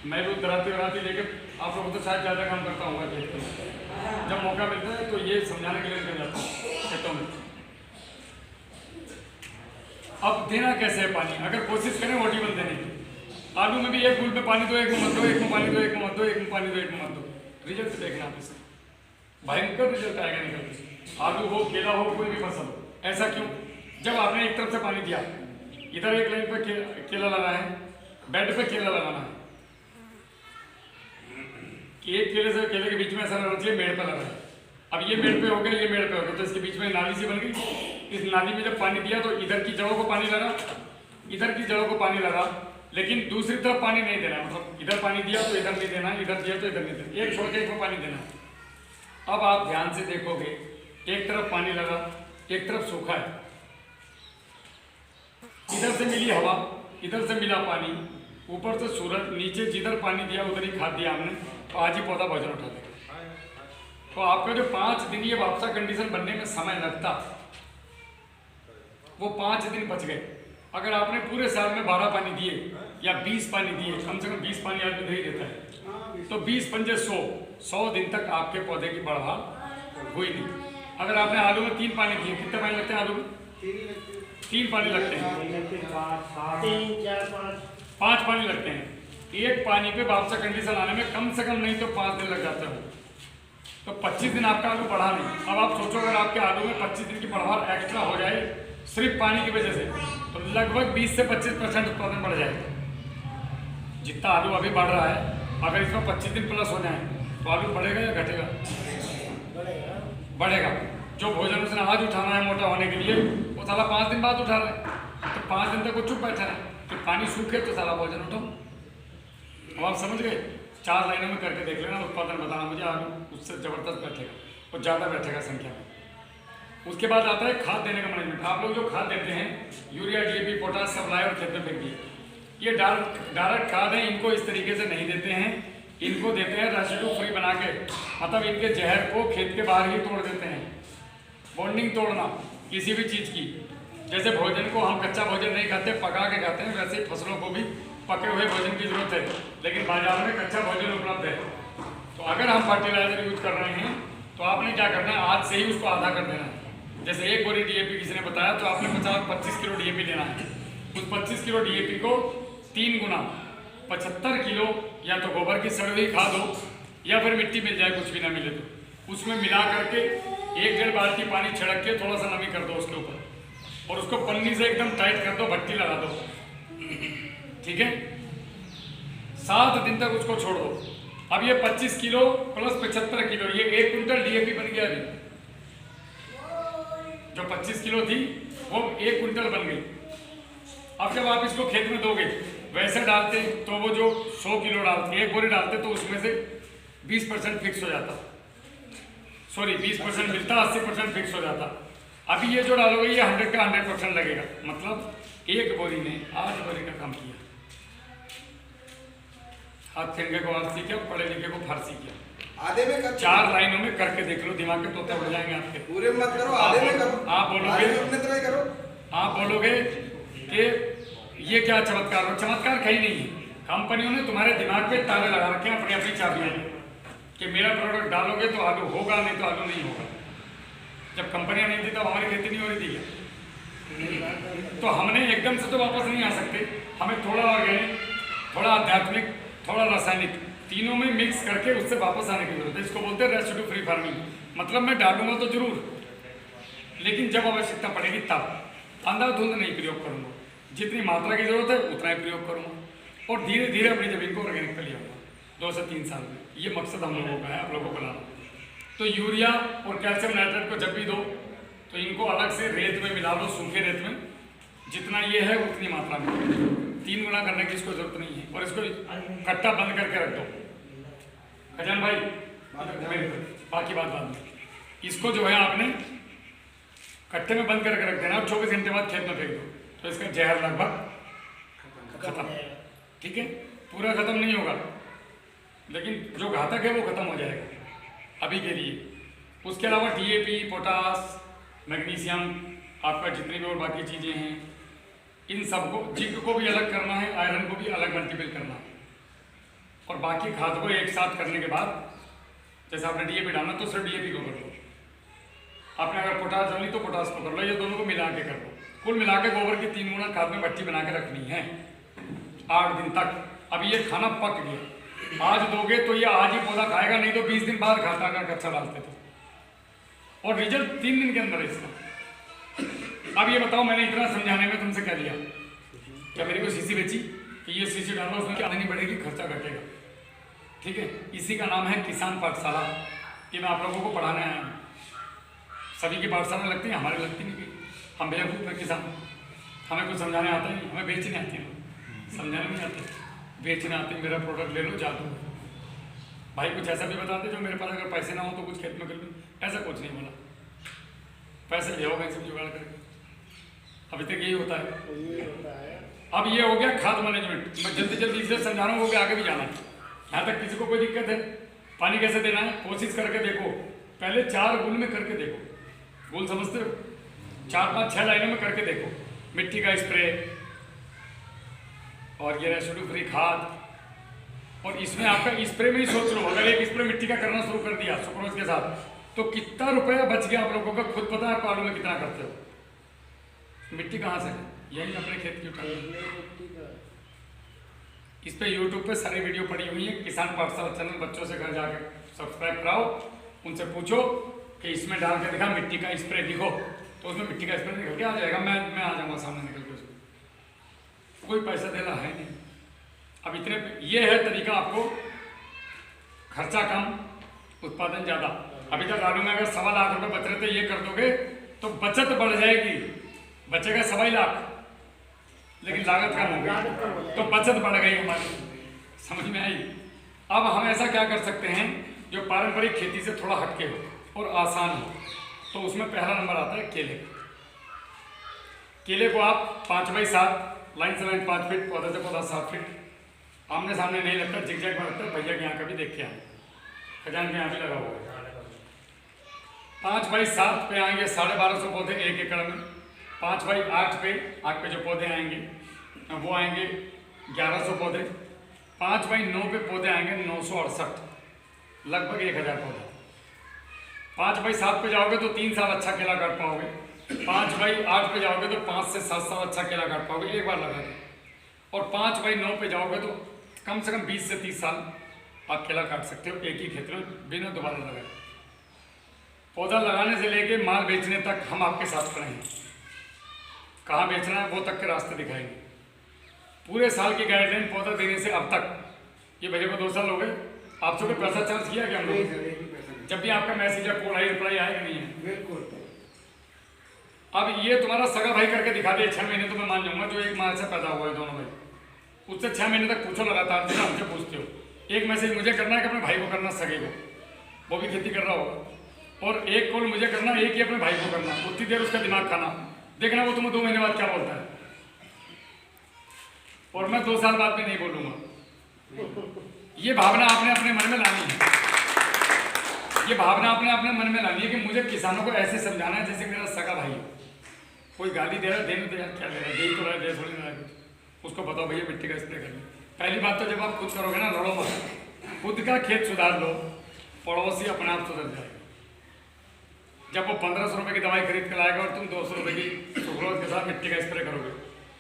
मैं भी दराती लेके आप लोगों तो शायद ज़्यादा काम करता हूँ खेत में। जब मौका मिलता है तो ये समझाने के लिए निकल जाता हूँ खेतों में। अब देना कैसे है पानी? अगर कोशिश करें ओटीबल देने की, आलू में भी एक फूल पे पानी दो, एक में मत दो, एक में पानी दो, एक में मत दो, एक में पानी दो, एक में मत दो, रिजल्ट देखना आप इसका, भयंकर रिजल्ट आएगा निकल के। आलू हो, केला हो, कोई भी फसल हो। ऐसा क्यों? जब आपने एक तरफ से पानी दिया, इधर एक लाइन पे केला लगा है, बेड पे केला लगाना है, कि एक केले से केले के बीच में ऐसा लगना चाहिए मेड़ पे लगा है। अब ये मेड़ पे हो गया, ये मेड़ पे हो गया, तो इसके बीच में नाली सी बन गई। इस नाली में जब पानी दिया तो इधर की जड़ों को पानी लगा, इधर की जड़ों को पानी लगा, लेकिन दूसरी तरफ पानी नहीं देना। मतलब इधर पानी दिया तो इधर नहीं देना, इधर दिया तो इधर नहीं देना, एक छोड़ के एक को पानी देना। अब आप ध्यान से देखोगे, एक तरफ पानी लगा, एक तरफ सूखा है, इधर से मिली हवा, इधर से मिला पानी, ऊपर से सूरज, नीचे जिधर पानी दिया उधर ही खाद दिया हमने, तो आज ही पौधा वजन उठा देगा। तो आपका जो 5 दिन ये वापसा कंडीशन बनने में समय लगता, वो 5 दिन बच गए। अगर आपने पूरे साल में 12 पानी दिए या 20 पानी दिए, कम से कम 20 पानी आदमी दे ही देता है, तो 20 पंजे 100 दिन तक आपके पौधे की बढ़ाव हुई नहीं। अगर आपने आलू में 3 पानी दिए, कितने पानी लगते हैं आलू में? 3 पानी लगते हैं, 5 पानी लगते हैं। एक पानी पे वापसा कंडीशन आने में कम से कम नहीं तो 5 दिन लग जाते हो, तो 25 दिन आपका आलू बढ़ा नहीं। अब आप सोचो अगर आपके आलू में 25 दिन की बढ़ाव एक्स्ट्रा हो जाए सिर्फ पानी की वजह से, तो लगभग 20 से 25% उत्पादन बढ़ जाएगा। जितना आलू अभी बढ़ रहा है, अगर इसमें 25 दिन प्लस हो जाए तो आलू बढ़ेगा या घटेगा? बढ़ेगा। जो भोजन उसने आज उठाना है मोटा होने के लिए, वो साला 5 दिन बाद उठा रहा है, तो 5 दिन तक वो चुप बैठा है, तो पानी सूखे तो साला भोजन उठाओ। अब आप समझ गए? 4 लाइनों में करके देख लेना, उत्पादन बताना मुझे, आलू उससे ज़बरदस्त बैठेगा और ज़्यादा बैठेगा संख्या में। उसके बाद आता है खाद देने का मैनेजमेंट। आप लोग जो खाद देते हैं, यूरिया, DAP, पोटास सब लाए और खेत में फेंक दिए, ये डायरेक्ट खाद है। इनको इस तरीके से नहीं देते हैं, इनको देते हैं रेसिड्यू फ्री बना के, मतलब इनके जहर को खेत के बाहर ही तोड़ देते हैं। बॉन्डिंग तोड़ना किसी भी चीज़ की, जैसे भोजन को हम कच्चा भोजन नहीं खाते, पका के खाते हैं, वैसे ही फसलों को भी पके हुए भोजन की जरूरत है, लेकिन बाजार में कच्चा भोजन उपलब्ध है। तो अगर हम फर्टिलाइजर यूज कर रहे हैं तो आपने क्या करना है, आज से ही उसको आधा कर देना है। जैसे 1 बोरी DAP किसी ने बताया, तो आपने 25 किलो DAP लेना है। उस 25 किलो DAP को 3 गुना 75 किलो या तो गोबर की सड़ी हुई खाद हो या फिर मिट्टी मिल जाए, कुछ भी ना मिले तो उसमें मिला करके 1-1.5 बाल्टी पानी छिड़क के थोड़ा सा नमी कर दो उसके ऊपर, और उसको पन्नी से एकदम टाइट कर दो, भट्टी लगा दो, ठीक है। 7 दिन तक उसको छोड़ दो। अब ये 25 किलो प्लस 75 किलो, ये 1 कुंटल DAP बन गया। अभी जो 25 किलो थी वो 1 कुंटल बन गई। अब जब आप इसको खेत में दोगे, वैसे डालते तो वो जो 100 किलो डालते, 1 बोरी डालते, तो उसमें से 20% फिक्स हो जाता, सॉरी 20% मिलता, 80% फिक्स हो जाता। अभी ये जो डालोगे ये 100 का 100% लगेगा, मतलब 1 बोरी ने 8 बोरी का काम किया। हाथ फेंके को आरसी किया, पढ़े लिखे को फारसी किया। आधे में कर, 4 लाइनों में करके देख लो, दिमाग के तोते उड़ जाएंगे आपके। पूरे मत करो, आधे में करो। आप बोलोगे, अपने तरह करो। आप बोलोगे कि ये क्या चमत्कार हो? चमत्कार कहीं नहीं है। कंपनियों ने तुम्हारे दिमाग पे ताले लगा रखे हैं अपनी अपनी चाबियों में, कि मेरा प्रोडक्ट डालोगे तो आलू होगा, नहीं तो आलू नहीं होगा। जब कंपनियां नहीं थी तो हमारी खेती नहीं हो रही थी, तो हमने एकदम से तो वापस नहीं आ सकते। हमें थोड़ा ऑर्गेनिक, थोड़ा आध्यात्मिक, थोड़ा रासायनिक, तीनों में मिक्स करके उससे वापस आने की जरूरत है। इसको बोलते हैं रेसिड्यू फ्री फार्मिंग। मतलब मैं डालूंगा तो जरूर, लेकिन जब आवश्यकता पड़ेगी तब, अंधाधुंध नहीं प्रयोग करूंगा। जितनी मात्रा की जरूरत है उतना ही प्रयोग करूंगा, और धीरे धीरे अपनी जमीन को ऑर्गेनिक कर लिया 2 से 3 साल में। ये मकसद हम लोगों का है, आप लोगों को बनाना। तो यूरिया और कैल्शियम नाइट्रेट को जब भी दो तो इनको अलग से रेत में मिला लो, सूखे रेत में, जितना ये है उतनी मात्रा में। 3 गुना करने की इसको जरूरत नहीं है। और इसको कट्टा बंद करके रख दो। खजान भाई बाकी बात बाद में। इसको जो है आपने कट्टे में बंद करके रख देना, और 24 घंटे बाद खेत में फेंक दो, तो इसका जहर लगभग खत्म। ठीक है, पूरा खत्म नहीं होगा, लेकिन जो घातक है वो खत्म हो जाएगा अभी के लिए। उसके अलावा DAP, पोटास, मैग्नीशियम, आपका जितनी भी और बाकी चीज़ें हैं, इन सबको, जिंक को भी अलग करना है, आयरन को भी अलग मल्टीपल करना है, और बाकी खाद को एक साथ करने के बाद, जैसे आपने DAP डालना तो सिर्फ DAP को कर लो, आपने अगर पोटास डाली तो पोटास को कर लो, ये दोनों को मिला के कर लो। कुल मिला के गोबर की 3 गुना खाद में भट्टी बना के रखनी है 8 दिन तक। अब ये खाना पक गया, आज दोगे तो ये आज ही पौधा खाएगा, नहीं तो 20 दिन बाद खाता अगर कच्चा डालते तो, और रिजल्ट 3 दिन के अंदर है इसका। अब ये बताओ, मैंने इतना समझाने में तुमसे क्या लिया? क्या मेरे को सीसी बेची कि ये सीसी डालो, उसमें क्या आमदनी बढ़ेगी, खर्चा घटेगा? ठीक है, इसी का नाम है किसान पाठशाला। कि मैं आप लोगों को पढ़ाने आया हूँ। सभी की पाठशाला लगती है, हमारी लगती नहीं। हम बेवकूफ़ है किसान, हमें कुछ समझाने आता ही नहीं, हमें बेचने आती है, समझाने नहीं आते, बेचने आते। मेरा प्रोडक्ट ले लो, जादू भाई। कुछ ऐसा भी बताते जो मेरे पास अगर पैसे ना हो तो कुछ खेत में कर लूँ, ऐसा कुछ नहीं बोला। पैसे ले आओ कहीं से जुगाड़ करके, अभी तक यही होता है। अब ये हो गया खाद मैनेजमेंट। मैं जल्दी जल्दी इसलिए समझा रहा हूँ वो आगे भी जाना है। यहाँ तक किसी को कोई दिक्कत है? पानी कैसे देना है कोशिश करके देखो। पहले 4 गुल में करके देखो। गुल समझते हो? 4, 5, 6 लाइनों में करके देखो। मिट्टी का स्प्रे और ये रेसिड्यू फ्री खाद। और इसमें आपका स्प्रे में ही सोच लो, अगर एक स्प्रे मिट्टी का करना शुरू कर दिया सुक्रोज के साथ तो कितना रुपया बच गया आप लोगों का खुद पता है। आप आलू में कितना करते हो? मिट्टी कहाँ से? यही अपने खेत की उठा। इस पे यूट्यूब पे सारी वीडियो पड़ी हुई है। किसान पाठशाला चैनल बच्चों से घर जाके सब्सक्राइब कराओ, उनसे पूछो कि इसमें डाल के दिखा मिट्टी का स्प्रे दिखो, तो उसमें मिट्टी का स्प्रे निकल के आ जाएगा। मैं आ जाऊँगा सामने निकल के उसको। कोई पैसा देना है नहीं। अब इतने ये है तरीका, आपको खर्चा कम उत्पादन ज़्यादा। अभी तक आलू में अगर 1.25 लाख रुपए बच रहे थे, ये कर दोगे तो बचत बढ़ जाएगी। बचेगा 1.25 लाख लेकिन लागत कम हो गई तो बचत बढ़ गई हमारी। समझ में आई? अब हम ऐसा क्या कर सकते हैं जो पारंपरिक खेती से थोड़ा हटके हो और आसान हो। तो उसमें पहला नंबर आता है केले। केले को आप 5x7 लाइन से लाइन 5 फीट, पौधे से पौधा 7 फीट, आमने सामने नहीं लगता, जिगजैग में लगता है। भैया के यहाँ कभी देख के आए, खजान के यहाँ भी लगा हुआ है। 5x7 पे आएंगे 1250 पौधे 1 एकड़ में। 5x8 पे जो पौधे आएंगे वो आएंगे 1100 पौधे। 5x9 पे पौधे आएंगे 968, लगभग 1000 पौधे। 5x7 पे जाओगे तो 3 साल अच्छा केला काट पाओगे। 5x8 पे जाओगे तो 5 से 7 साल अच्छा केला काट पाओगे एक बार लगा के। और 5x9 पे जाओगे तो कम से कम 20 से 30 साल आप केला काट सकते हो एक ही खेत में बिना दोबारा लगाए। पौधा लगाने से लेके माल बेचने तक हम आपके साथ खड़े हैं। कहाँ बेचना है वो तक के रास्ते दिखाएंगे। पूरे साल की गाइडलाइन पौधा देने से अब तक, ये भैया को 2 साल हो गए, आपसे कोई पैसा चार्ज किया क्या हम लोग? जब भी आपका मैसेज या कॉल आई रिप्लाई आएगा नहीं है? बिल्कुल। अब ये तुम्हारा सगा भाई करके दिखा दे 6 महीने तो मैं मान जाऊंगा, जो 1 माह से पैदा हुआ है दोनों भाई, उससे 6 महीने तक पूछो लगातार, जितना हमसे पूछते हो। एक मैसेज मुझे करना है कि अपने भाई को करना, सगे को, वो भी खेती कर रहा होगा। और एक कॉल मुझे करना, एक ही अपने भाई को करना, उतनी देर उसका दिमाग खाना, देखना वो तुम्हें 2 महीने बाद क्या बोलता है। और मैं 2 साल बाद भी नहीं बोलूँगा। ये भावना आपने अपने मन में लानी है। ये भावना आपने अपने मन में लानी है कि मुझे किसानों को ऐसे समझाना है जैसे मेरा सगा भाई। कोई गाली दे रहा है, देने दे यार, क्या दे रहा है, दे तो रहा है, दे थोड़ी ना कुछ। उसको बताओ भैया मिट्टी का स्प्रे कर लो। पहली बात तो जब आप खुद करोगे ना, लड़ो मत, खुद का खेत सुधार लो, पड़ोसी अपने आप सुधर जाएगा। जब वो 1500 रुपये की दवाई खरीद कर लाएगा और तुम 200 रुपये की सुक्रोज के साथ मिट्टी का स्प्रे करोगे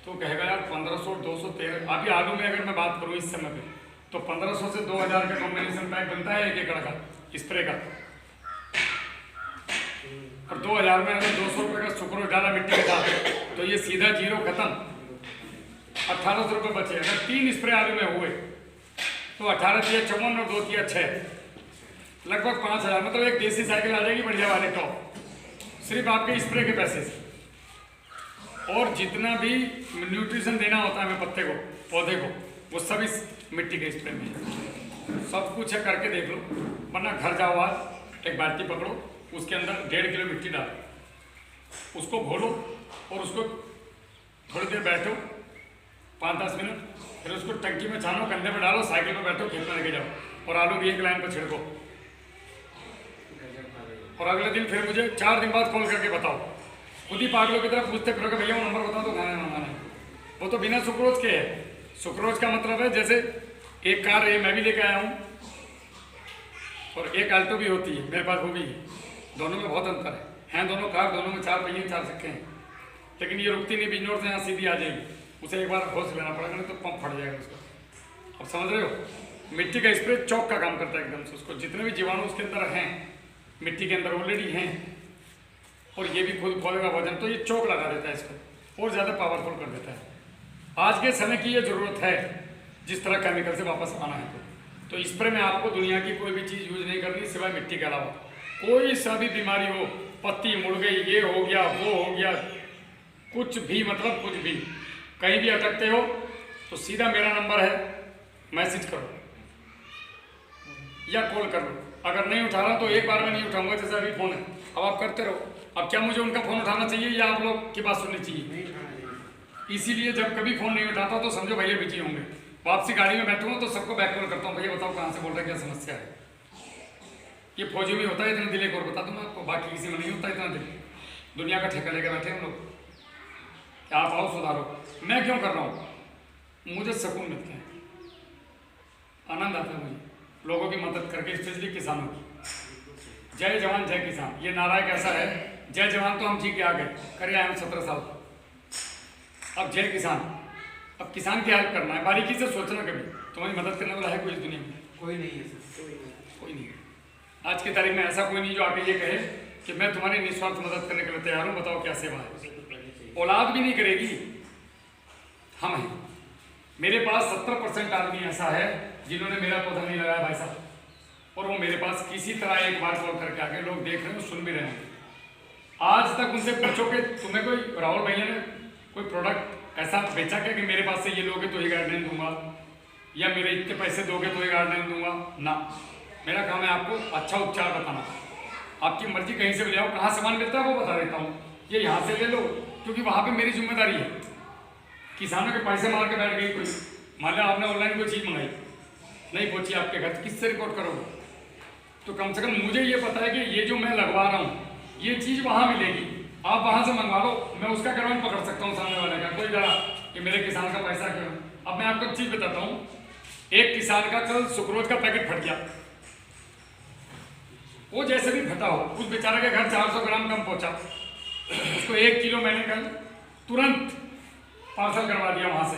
तो कहेगा यार 1500, 200, 13। अभी आलू में अगर मैं बात करूँ इस समय पे तो 1500 से 2000 का कॉम्बिनेशन पैक बनता है 1 एकड़ का स्प्रे का। और 2000 में अगर 200 रुपये का सुक्रोज डाला मिट्टी के साथ तो ये सीधा 0 खत्म, 1800 रुपये बचे। अगर 3 स्प्रे आलू में हुए तो 18 × 54 और 2 × 6 लगभग 5000, मतलब एक देसी साइकिल आ जाएगी बढ़िया वाले टॉप, सिर्फ आपके स्प्रे के पैसे से। और जितना भी न्यूट्रिशन देना होता है हमें पत्ते को, पौधे को, वो सब इस मिट्टी के स्प्रे में है। सब कुछ है, करके देख लो। वरना घर जाओ, आज एक बाल्टी पकड़ो, उसके अंदर 1.5 किलो मिट्टी डालो, उसको घोलो और उसको थोड़ी देर बैठो 5-10 मिनट, फिर उसको टंकी में छानो, कंधे पे डालो, साइकिल पे बैठो, खेत में लेके जाओ और आलू की 1 लाइन पर छिड़को। और अगले दिन फिर मुझे 4 दिन बाद कॉल करके बताओ। खुद ही पागलों की तरफ पूछते फिरोगे भैया वो नंबर बताओ तो खाना मंगाना है। वो तो बिना सुक्रोज के है। सुक्रोज का मतलब है जैसे एक कार है, मैं भी लेके आया हूँ, और एक आल्टो भी होती है मेरे पास, वो भी है। दोनों में बहुत अंतर है दोनों कार, दोनों में 4 पहिए 4 चक्के हैं, लेकिन ये रुकती नहीं, बिजनौर से यहाँ सीधी आ जाएगी। उसे एक बार होश लेना पड़ेगा, नहीं तो पंप फट जाएगा उसका। अब समझ रहे हो? मिट्टी का स्प्रे चौक का काम करता है एकदम से। उसको जितने भी जीवाणु उसके अंदर हैं, मिट्टी के अंदर ऑलरेडी हैं, और ये भी खुद खोलेगा वजन, तो ये चौक लगा देता है इसको और ज़्यादा पावरफुल कर देता है। आज के समय की ये ज़रूरत है, जिस तरह केमिकल से वापस आना है तो स्प्रे में आपको दुनिया की कोई भी चीज़ यूज नहीं करनी सिवाय मिट्टी के अलावा। कोई सा भी बीमारी हो, पत्ती मुड़ गई, ये हो गया, वो हो गया, कुछ भी, मतलब कुछ भी, कहीं भी अटकते हो तो सीधा मेरा नंबर है, मैसेज करो या कॉल कर लो। अगर नहीं उठा रहा तो एक बार में नहीं उठाऊंगा, जैसे अभी फ़ोन है, अब आप करते रहो। अब क्या मुझे उनका फ़ोन उठाना चाहिए या आप लोग की बात सुननी चाहिए? इसीलिए जब कभी फ़ोन नहीं उठाता तो समझो भैया बिजी होंगे। वापसी गाड़ी में बैठूंगा तो सबको बैक कॉल करता हूँ, भैया बताओ कहाँ से बोल रहे हैं, क्या समस्या है। ये फौजी में होता है इतना दिल, एक और बता दूँ मैं आपको, बाकी किसी में नहीं होता इतना दिल। दुनिया का ठेका लेकर बैठे हम लोग, क्या आप आओ सुधारो। मैं क्यों कर रहा हूँ, मुझे सुकून मिलता है, आनंद आता है मुझे लोगों की मदद करके, स्पेशली किसानों की। जय जवान जय किसान, ये नारा एक ऐसा है, जय जवान तो हम ठीक आ गए, कर आए हम 17 साल, अब जय किसान। अब किसान की हेल्प करना है, बारीकी से सोचना, कभी तुम्हारी मदद करने वाला है कोई इस दुनिया में? कोई नहीं है सर, कोई नहीं है। आज की तारीख में ऐसा कोई नहीं जो आके ये कहे कि मैं तुम्हारी निस्वार्थ मदद करने के लिए तैयार हूँ, बताओ क्या सेवा है। औलाद भी नहीं करेगी, हम हैं। मेरे पास 70% आदमी ऐसा है जिन्होंने मेरा पौधा नहीं लगाया भाई साहब, और वो मेरे पास किसी तरह एक बार कॉल करके आके, लोग देख रहे हैं सुन भी रहे हैं। आज तक उनसे पूछो कि तुम्हें कोई राहुल भैया ने कोई प्रोडक्ट ऐसा बेचा क्या कि मेरे पास से ये लोगे तो ये गार्डन दूंगा, या मेरे इतने पैसे दोगे तो ये गार्डन दूंगा ना। मेरा काम है आपको अच्छा उपचार बताना। आपकी मर्जी कहीं से भी ले आओ, कहाँ सामान मिलता है वो बता देता हूँ, ये यहाँ से ले लो, क्योंकि वहाँ पे मेरी जिम्मेदारी है। किसानों के पैसे मार के बैठ गई कोई, मान लिया आपने ऑनलाइन कोई चीज़ मंगाई नहीं पहुँची आपके घर, किससे रिपोर्ट करोगे? तो कम से कम मुझे ये पता है कि ये जो मैं लगवा रहा हूँ ये चीज़ वहाँ मिलेगी, आप वहाँ से मंगवा लो, मैं उसका करवान पकड़ सकता हूँ सामने वाले का, कोई डरा कि मेरे किसान का पैसा क्यों। अब मैं आपको एक चीज़ बताता हूँ, एक किसान का कल सुक्रोज का पैकेट फट गया, वो जैसे भी फटा हो, उस बेचारे के घर 400 ग्राम कम पहुँचा, उसको 1 किलो मैंने कल तुरंत पार्सल करवा दिया वहाँ से।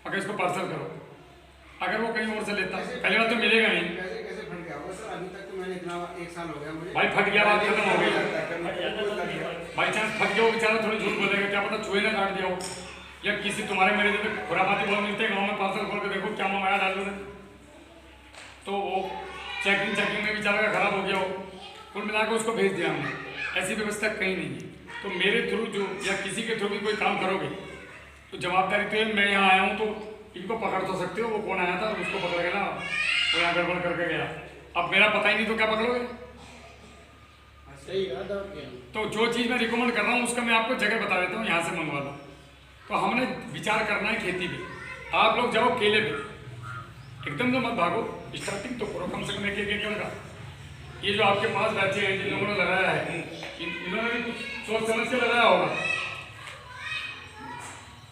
अगर इसको पार्सल करो, अगर वो कहीं और से लेता, पहली बात तो मिलेगा नहीं। कैसे फट गया होगा सर? अभी तक तो मैंने इतना 1 साल हो गया मुझे। भाई फट गया, बात खत्म हो गई। बाई चांस फट गया, वो बेचारा थोड़ी झूठ बोलेगा, क्या पता चूहे ने काट दिया हो, या किसी तुम्हारे मेरे जैसे खुरापाती बहुत मिलते हैं गाँव में, पार्सल खोल के देखो क्या मंगाया डाल दो, तो वो चेकिंग में बेचारा का खराब हो गया हो, कुल मिलाकर उसको भेज दिया हमने। ऐसी व्यवस्था कहीं नहीं है। तो मेरे थ्रू जो या किसी के थ्रू भी कोई काम करोगे तो जवाबदारी तो है। मैं यहाँ आया हूँ तो इनको पकड़ तो सकते हो, वो कौन आया था उसको पकड़ के ना, वो यहाँ गड़बड़ करके गया, अब मेरा पता ही नहीं तो क्या पकड़ोगे? सही तो जो चीज़ मैं रिकमेंड कर रहा हूँ उसका मैं आपको जगह बता देता हूँ, यहाँ से मंगवा लो। तो हमने विचार करना है खेती पे। आप लोग जाओ केले पे, एकदम तो मत भागो, स्टार्टिंग तो करो, कम से कम एक एकड़ का। ये जो आपके पास बैठे हैं जिन लोगों ने लगाया है, इन्होंने भी कुछ सोच समझ के लगाया होगा,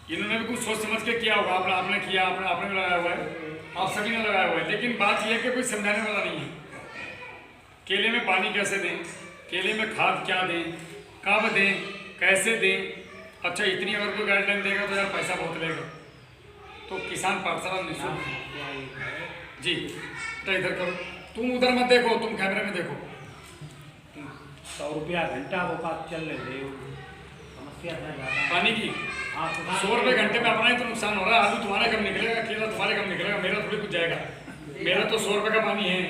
इन्होंने भी कुछ सोच समझ के किया होगा। आपने किया, आपने भी लगाया हुआ है, आप सभी ने लगाया हुआ है। लेकिन बात यह है कि कोई समझाने वाला नहीं है। केले में पानी कैसे दें, केले में खाद क्या दें, कब दें, कैसे दें। अच्छा इतनी अगर कोई गाइडलाइन देगा तो यार पैसा बहुत लेगा। तो किसान पाठशाला निःशुल्क जी, तो इधर करो, तुम उधर मत देखो, तुम कैमरे में देखो। 100 रुपया घंटा वो बात चल रही है, समस्या है पानी की। 100 रुपये घंटे में अपना ही तो नुकसान हो रहा है। आलू तुम्हारे कम निकलेगा, केला तुम्हारे कम निकलेगा, मेरा थोड़ी कुछ जाएगा। मेरा तो 100 रुपये का पानी है,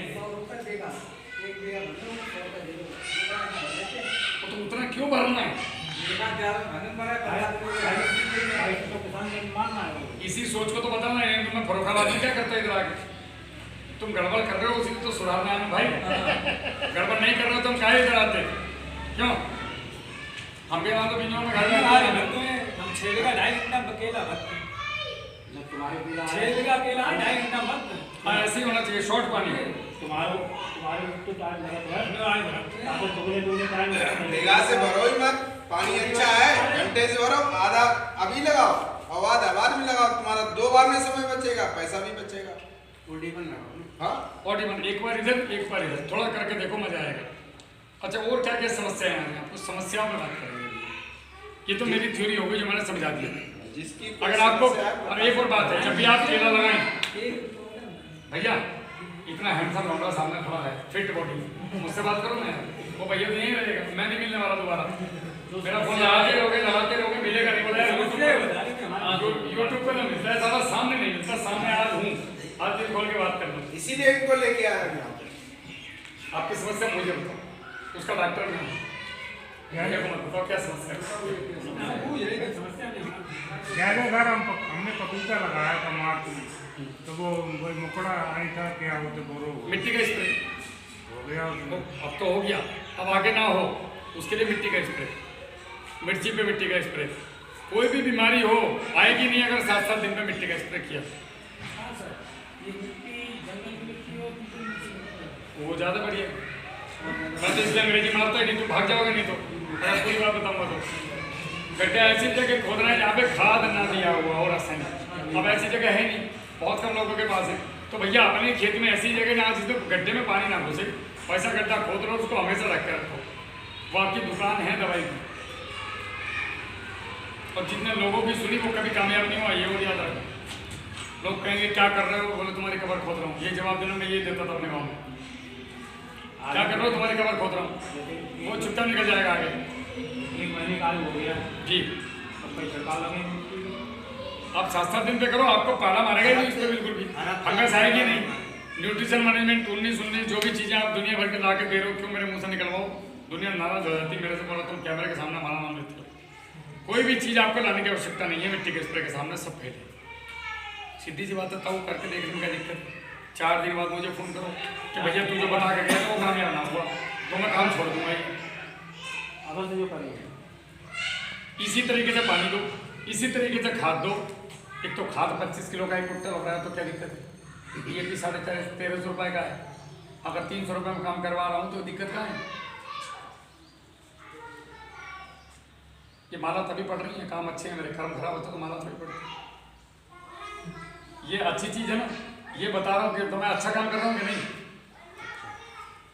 तो उतना क्यों भरना है? इसी सोच को तो बदलना है। तुम्हें फरोखाबादी क्या करता है इधर आके? तुम गड़बड़ कर रहे हो, उसी तो सुधारना है भाई। गड़बड़ नहीं कर रहे हो तो हम काहे इधर आते? क्यों? हम भी वहाँ तो बिजनौर में घर में हम 6 बीघा 2.5 घंटा अकेला भरते हैं, 6 बीघा अकेला 2.5 घंटा मत। हाँ ऐसे ही होना चाहिए, शॉर्ट पानी है। तुम्हारे तो टाइम लगा, निगाह से भरो ही मत, पानी अच्छा है, घंटे से भरो, आधा अभी लगाओ और आधा बाद में लगाओ, तुम्हारा 2 बार में समय बचेगा, पैसा भी बचेगा। हाँ ऑडिबल, एक बार इधर एक बार इधर, थोड़ा करके देखो, मजा आएगा। अच्छा और क्या क्या समस्याएं हैं? आपको समस्याओं में बात करेंगे। ये तो मेरी थ्योरी हो गई जो मैंने समझा दिया। जिसकी अगर आपको, और एक और बात है, जब भी आप केला लगाएं, भैया इतना हैंडसम लौंडा सामने खड़ा है, फिट बॉडी, मुझसे बात करो ना यार। वो भैया तो यहीं रहेगा, मैं नहीं मिलने वाला दोबारा। मेरा फोन लगाते रहोगे, मिलेगा नहीं। बोला यूट्यूब पे ना मिलता है, ज़्यादा सामने नहीं मिलता। सामने आज हूँ, आज दिल खोल के बात कर लो। इसीलिए इनको लेके आ रहे हैं। आपकी समस्या मुझे बताओ, उसका डॉक्टर नहीं है, बताओ क्या समस्या ज़्यादा सर हमने पपीता लगाया था मार्च में, तो वो मुकड़ा आई था, क्या होते बोलो, मिट्टी का स्प्रे हो गया उसमें। अब तो हो गया, अब आगे ना हो उसके लिए मिट्टी का स्प्रे, मिर्ची पे मिट्टी का स्प्रे, कोई भी बीमारी हो आएगी नहीं अगर 7-7 दिन में मिट्टी का स्प्रे किया। हाँ सर, ये मिट्टी जंगल की मिट्टी हो तो वो ज़्यादा बढ़िया। मैं तो इसलिए अंग्रेजी मारता ही नहीं, तो भाग जाओगे नहीं तो मैं पूरी बात बताऊँगा। तो गड्ढे ऐसी जगह खोदना है जहाँ पे खाद ना दिया हुआ और रासायनिक। अब ऐसी जगह है नहीं, बहुत कम लोगों के पास है। तो भैया अपने खेत में ऐसी जगह जहाँ जिसमें गड्ढे में पानी ना घुसे वैसा गड्ढा खोद लो, उसको हमेशा रख के रखो। वो आपकी दुकान है दवाई की, और जितने लोगों की सुनी वो कभी कामयाब नहीं हुआ, ये और याद रखो। लोग कहेंगे क्या कर रहे हो, बोले तुम्हारी कबर खोद रहा हूँ। ये जवाब देना मैं ये देता था अपने गाँव में, क्या कर रहे हो, तुम्हारी कबर खोद रहा हूँ। वो चुपचाप निकल जाएगा आगे। 1 महीने का हो गया जी, अब कोई सरकार लगे आप 7-7 दिन पे करो, आपको पाला मारेगा ही नहीं इस पर बिल्कुल भी, फंगस आएगी नहीं। न्यूट्रिशन मैनेजमेंट 19 जो भी चीज़ें आप दुनिया भर के ला के दे रहे हो, क्यों मेरे मुँह से निकलवाओ। दुनिया नाराज हो जाती मेरे से, बोला तुम कैमरे के सामने हमारा नाम लेते हो। कोई भी चीज़ आपको लाने की आवश्यकता नहीं है, मिट्टी के स्प्रे के सामने सब फेल है। सीधी सी बात है, तब करके देखने में क्या दिक्कत है। 4 दिन बाद मुझे फ़ोन करो कि भैया तू जो बना के गया तो वो कामयाब ना हुआ, तो मैं काम छोड़ दूंगा। अगर से जो करेंगे इसी तरीके से पानी दो, इसी तरीके से खाद दो। एक तो खाद 25 किलो का एक कुट्टा हो रहा है, तो क्या दिक्कत है। DAP 1350 रुपये का है, अगर 300 रुपये में काम करवा रहा हूँ तो दिक्कत क्या है। ये माला तभी पड़ रही है, काम अच्छे हैं मेरे, कर्म खराब होता तो माला तभी पड़ती है। ये अच्छी चीज़ है ना, ये बता रहा हूँ कि तो मैं अच्छा काम कर रहा हूँ कि नहीं।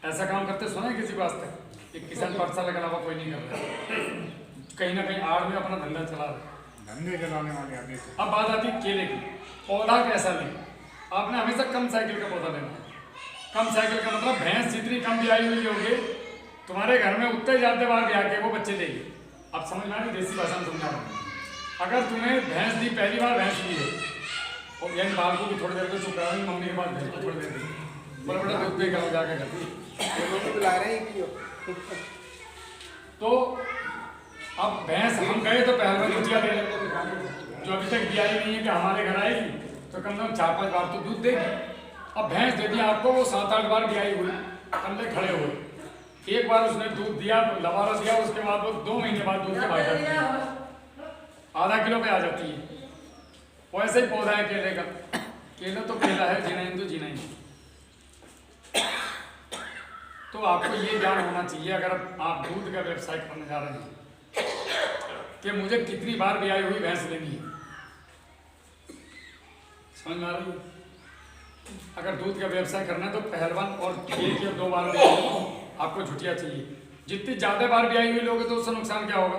ऐसा काम करते सुना है किसी को आज तक। एक किसान पाठशाला के अलावा कोई नहीं कर रहा, कहीं ना कहीं आड़ में अपना धंधा चला रहा है, धंधे चलाने वाले आदमी। अब बात आती है केले की। पौधा कैसा लें, आपने हमेशा कम साइकिल का पौधा लेना है। कम साइकिल का मतलब भैंस जितनी कम ब्याई हुई होगी तुम्हारे घर में उतने ज़्यादा बार ब्याह के वो बच्चे देगी। अब समझ में आ रही, देसी भाषा में समझा रहा हूँ। अगर तुम्हें भैंस दी, पहली बार भैंस दी है, और यानी बाल को भी थोड़ी देर को चुप रहा है, मम्मी के पास भैंस को थोड़ी देर दी, बड़ा बड़ा दूध देगा वो जाकर करती बुला रहे हैं। तो अब भैंस हम गए तो पहले गुजिया दे लेते, जो अभी तक ब्याई नहीं है कि हमारे घर आएगी तो कम से कम 4-5 बार तो दूध देगी। अब भैंस दे दी आपको, वो 7-8 बार ब्याई हुई, कंधे खड़े हुए, एक बार उसने दूध दिया, लवारा दिया, उसके बाद वो 2 महीने बाद दूध के भाग जाती है, आधा किलो पे आ जाती है। वैसे ही पौधा है केले का, केला तो केला है, जीना हिंदू जीना हिंदू। तो आपको ये ज्ञान होना चाहिए अगर आप दूध का व्यवसाय करने जा रहे हैं कि मुझे कितनी बार ब्याई हुई भैंस लेनी है। समझ में आ रही है। अगर दूध का व्यवसाय करना है तो पहलवान और 1 या 2 बार आपको झुटिया चाहिए। जितनी ज़्यादा बार ब्याई हुई लोगे तो उससे नुकसान क्या होगा,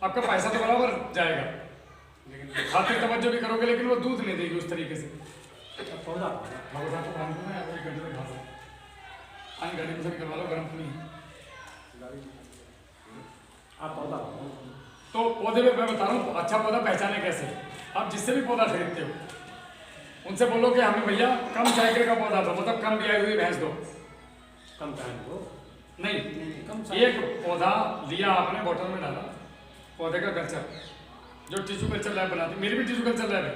आपका पैसा तो बराबर जाएगा, लेकिन खातिर तवज्जो भी करोगे लेकिन वो दूध नहीं देगी उस तरीके से। पौधा गाड़ी में से निकलवा लो, गर्म नहीं है। आप पौधा तो पौधे में मैं बता रहा हूँ अच्छा पौधा पहचाने कैसे। आप जिससे भी पौधा खरीदते हो उनसे बोलो कि हमें भैया कम साइकिल का पौधा दो, मतलब कम ब्याई हुई भैंस दो। कम टाइम हो नहीं, एक पौधा लिया आपने, बोतल में डाला, पौधे का कल्चर जो टिश्यू कल्चर लैब बनाती, मेरी भी टिश्यू कल्चर लैब है।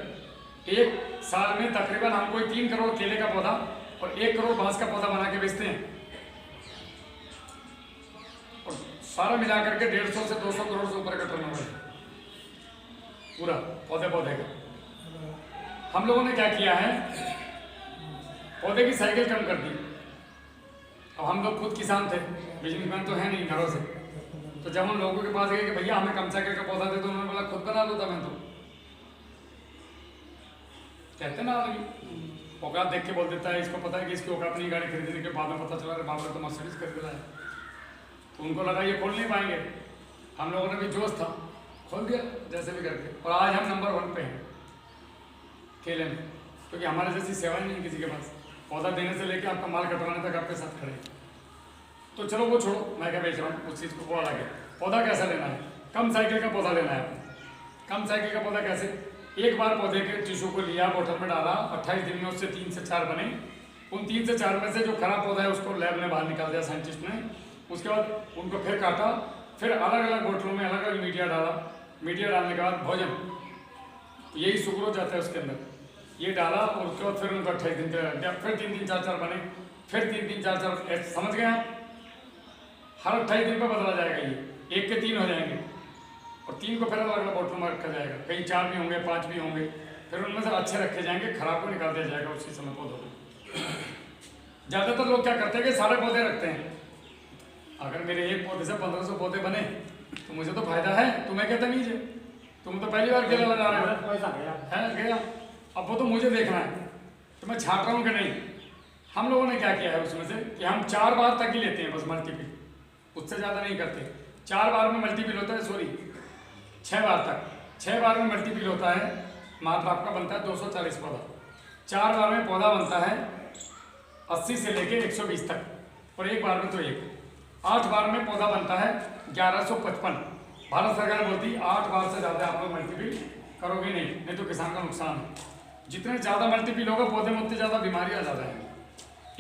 1 साल में तकरीबन हम कोई 3 करोड़ केले का पौधा और 1 करोड़ बांस का पौधा बना के बेचते हैं, और सारा मिला करके 150 से 200 करोड़ से ऊपर का टर्नओवर है पूरा पौधे का। हम लोगों ने क्या किया है, पौधे की साइकिल कम कर दी। अब हम लोग खुद किसान थे, बिजनेसमैन तो है नहीं घरों से, तो जब हम लोगों के पास गए कि भैया हमें कम साइकिल का पौधा दे, तो उन्होंने बोला खुद बना लो था। मैं तो कहते ना आदमी औकात देख के बोल देता है, इसको पता है कि इसकी औकात नहीं, गाड़ी खरीदने के बाद में पता चला बाप ने तो मर्सिडीज खरीद दिया है, तो उनको लगा ये खोल नहीं पाएंगे। हम लोगों ने भी जोश था, खोल दिया जैसे भी करके, और आज हम नंबर 1 पे हैं केले में, क्योंकि हमारे जैसी सेवाएं नहीं किसी के पास। पौधा देने से लेकर आपका माल कटवाने तक आपके साथ खड़े। तो चलो वो छोड़ो, मैं क्या बेच रहा हूँ उस चीज़ को, वो अलग है। पौधा कैसा लेना है, कम साइकिल का पौधा लेना है। कम साइकिल का पौधा कैसे, एक बार पौधे के टिश्यू को लिया, बोतल में डाला, 28 दिन में उससे 3 से 4 बने। उन 3 से 4 में से जो खराब पौधा है उसको लैब में बाहर निकाल दिया साइंटिस्ट ने। उसके बाद उनको फिर काटा, फिर अलग अलग बोतलों में अलग अलग मीडिया डाला। मीडिया डालने के बाद भोजन, यही सुक्रोज जाता है उसके अंदर, ये डाला, और उसके बाद फिर उनको 28 दिन का, फिर 3-3, 4-4 बने, फिर 3-3, 4-4, समझ गए आप। हर 28 दिन पर बदला जाएगा, ये 1 के 3 हो जाएंगे, और 3 को फिर अलग अलग बोतलों में रखा जाएगा, कहीं 4 भी होंगे, 5 भी होंगे, फिर उनमें से अच्छे रखे जाएंगे, खराब को निकाल दिया जाएगा उसी समय पौधों को। ज़्यादातर लोग क्या करते हैं कि सारे पौधे रखते हैं। अगर मेरे एक पौधे से 1500 पौधे बने तो मुझे तो फायदा है, तुम्हें क्या तमीज है? तुम तो पहली बार केला लगा रहे हो, पैसा गया है गया। अब वो तो मुझे देखना है, तो मैं छाट रहा हूँ कि नहीं। हम लोगों ने क्या किया है उसमें से कि हम 4 बार तक ही लेते हैं बस मल्टीपल, उससे ज़्यादा नहीं करते। 4 बार में मल्टीपल होता है, सॉरी 6 बार तक, 6 बार में मल्टीपल होता है, मात्र आपका बनता है 240 पौधा। 4 बार में पौधा बनता है 80 से लेके 120 तक, और 1 बार में तो 1। 8 बार में पौधा बनता है 1155। भारत सरकार बोलती है 8 बार से ज़्यादा आप लोग मल्टीपल करोगे नहीं तो किसान का नुकसान है। जितने ज़्यादा मल्टीपल होगा पौधे में उतनी ज़्यादा बीमारियाँ ज़्यादा हैं।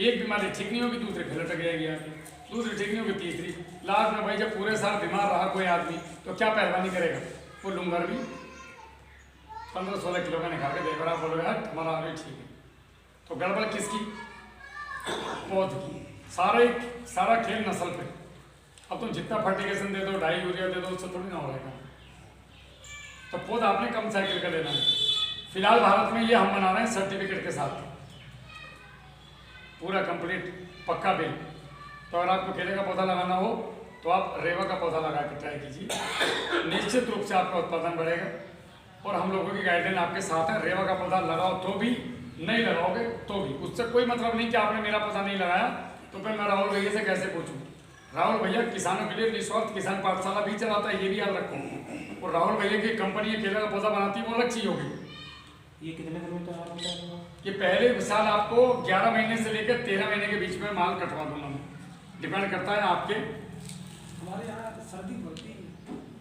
एक बीमारी ठीक नहीं होगी, दूसरी फिर लटक जाएगी आपकी, दूसरी ठीक नहीं होगी, तीसरी, लास्ट में भाई जब पूरे साल बीमार रहा कोई आदमी तो क्या पहलवानी करेगा? वो लूंगर भी 15-16 किलो का निकाल के देख रहा, बोलोगे यार हमारा आगे ठीक है। तो गड़बड़ किसकी? पौध की। सारा खेल नस्ल पे। अब तुम जितना फर्टिगेशन दे दो, डाई यूरिया दे दो, उससे थोड़ी ना हो रहेगा। तो पौध आपने कम साइकिल का लेना है। फिलहाल भारत में ये हम बना रहे हैं सर्टिफिकेट के साथ, पूरा कंप्लीट पक्का बिल। तो अगर आपको केले का पौधा लगाना हो तो आप रेवा का पौधा लगा के ट्राई कीजिए, निश्चित रूप से आपका उत्पादन बढ़ेगा। और हम लोगों की गाइडलाइन आपके साथ है, रेवा का पौधा लगाओ तो भी, नहीं लगाओगे तो भी। उससे कोई मतलब नहीं कि आपने मेरा पौधा नहीं लगाया तो फिर मैं राहुल भैया से कैसे पूछूं। राहुल भैया किसानों के लिए निःस्वार्थ किसान पाठशाला भी चलाता है, ये भी याद रखो। और राहुल भैया की कंपनी केले का पौधा बनाती है, वो अलग चीज होगी। ये कितने दिन में तैयार होता है? ये पहले साल आपको 11 महीने से लेकर 13 महीने के बीच में माल कटवा दूंगा मैं, डिपेंड करता है आपके। हमारे यहाँ सर्दी पड़ती है